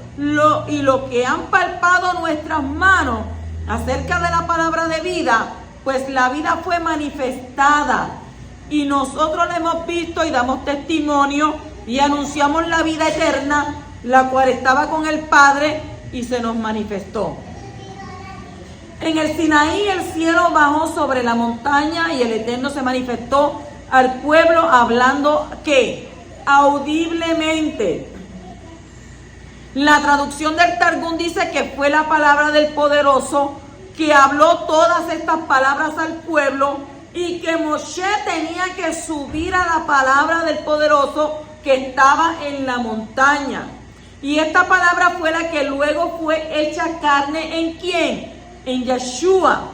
y lo que han palpado nuestras manos acerca de la palabra de vida, pues la vida fue manifestada y nosotros la hemos visto y damos testimonio y anunciamos la vida eterna, la cual estaba con el Padre y se nos manifestó. En el Sinaí el cielo bajó sobre la montaña y el Eterno se manifestó al pueblo hablando ¿qué? Audiblemente. La traducción del Targum dice que fue la palabra del poderoso que habló todas estas palabras al pueblo y que Moshe tenía que subir a la palabra del poderoso que estaba en la montaña. Y esta palabra fue la que luego fue hecha carne ¿en quién? En Yahshua.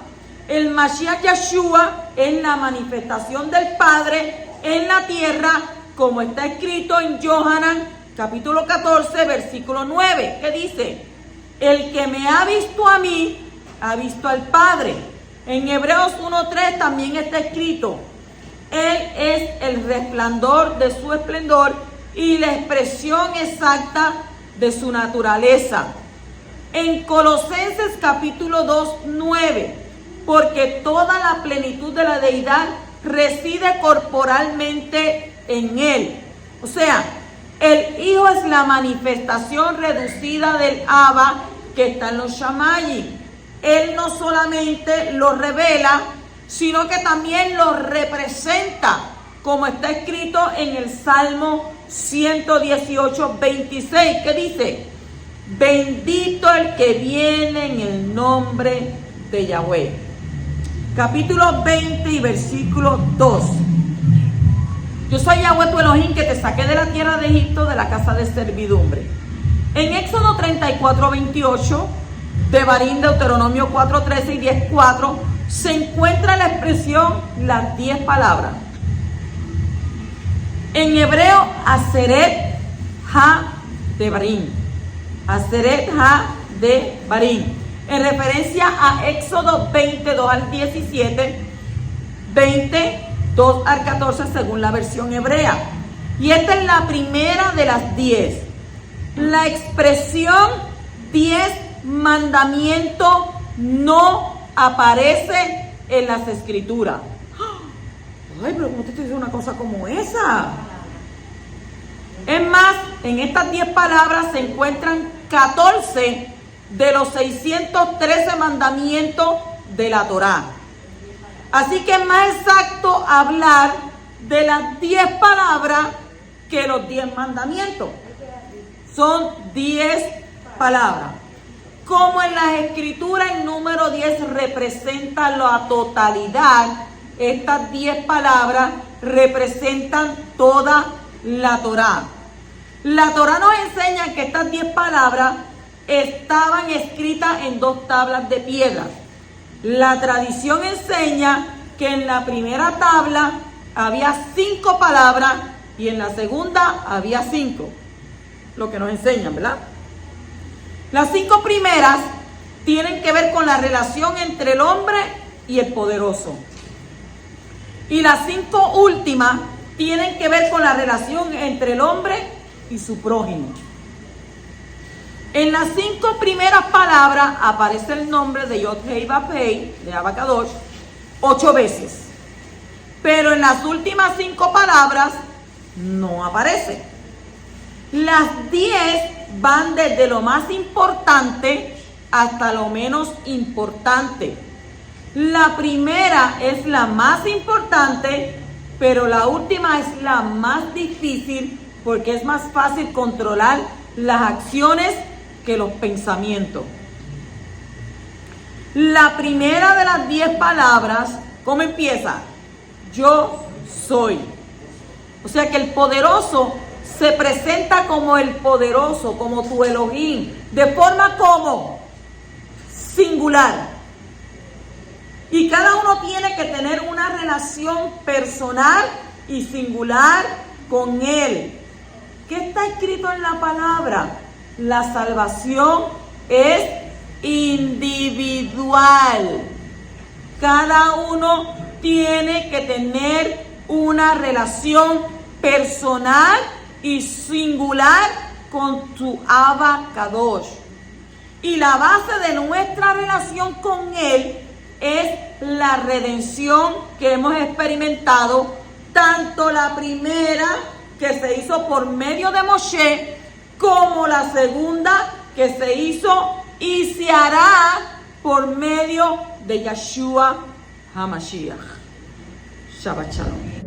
El Mashiach Yahshua es la manifestación del Padre en la tierra, como está escrito en Yohanan capítulo 14 versículo 9, que dice: el que me ha visto a mí ha visto al Padre. En Hebreos 1:3 también está escrito: Él es el resplandor de su esplendor y la expresión exacta de su naturaleza. En Colosenses capítulo 2:9, porque toda la plenitud de la deidad reside corporalmente en Él. O sea, el Hijo es la manifestación reducida del Abba que está en los Shamayim. Él no solamente lo revela, sino que también lo representa, como está escrito en el Salmo 118, 26, que dice: bendito el que viene en el nombre de Yahweh. Capítulo 20 y versículo 2. Yo soy Yahweh tu Elohim, que te saqué de la tierra de Egipto, de la casa de servidumbre. En Éxodo 34, 28, Devarim, Deuteronomio 4, 13 y 10, 4, se encuentra la expresión las 10 palabras. En hebreo, Aseret Ha-Devarim. Aseret Ha-Devarim. En referencia a Éxodo 22 al 17, 20, 2 al 14 según la versión hebrea. Y esta es la primera de las 10. La expresión 10 mandamientos no aparece en las escrituras. Ay, pero ¿cómo te estoy diciendo una cosa como esa? Es más, en estas 10 palabras se encuentran 14 de los 613 mandamientos de la Torá. Así que es más exacto hablar de las 10 palabras que los 10 mandamientos. Son 10 palabras. Como en las escrituras el número 10 representa la totalidad, estas 10 palabras representan toda la Torá. La Torá nos enseña que estas 10 palabras estaban escritas en 2 tablas de piedra. La tradición enseña que en la primera tabla había 5 palabras y en la segunda había 5. Lo que nos enseñan, ¿verdad? Las 5 primeras tienen que ver con la relación entre el hombre y el poderoso. Y las 5 últimas tienen que ver con la relación entre el hombre y su prójimo. En las 5 primeras palabras aparece el nombre de Yod-Heh-Vav-Heh, de Abacadosh, 8 veces. Pero en las últimas 5 palabras no aparece. Las 10 van desde lo más importante hasta lo menos importante. La primera es la más importante, pero la última es la más difícil porque es más fácil controlar las acciones que los pensamientos. La primera de las 10 palabras, ¿cómo empieza? Yo soy. O sea que el poderoso se presenta como el poderoso, como tu Elohim, de forma como singular. Y cada uno tiene que tener una relación personal y singular con él. ¿Qué está escrito en la palabra? La salvación es individual. Cada uno tiene que tener una relación personal y singular con tu Abacadosh. Y la base de nuestra relación con Él es la redención que hemos experimentado, tanto la primera que se hizo por medio de Moshe, como la segunda que se hizo y se hará por medio de Yeshua HaMashiach. Shabbat Shalom.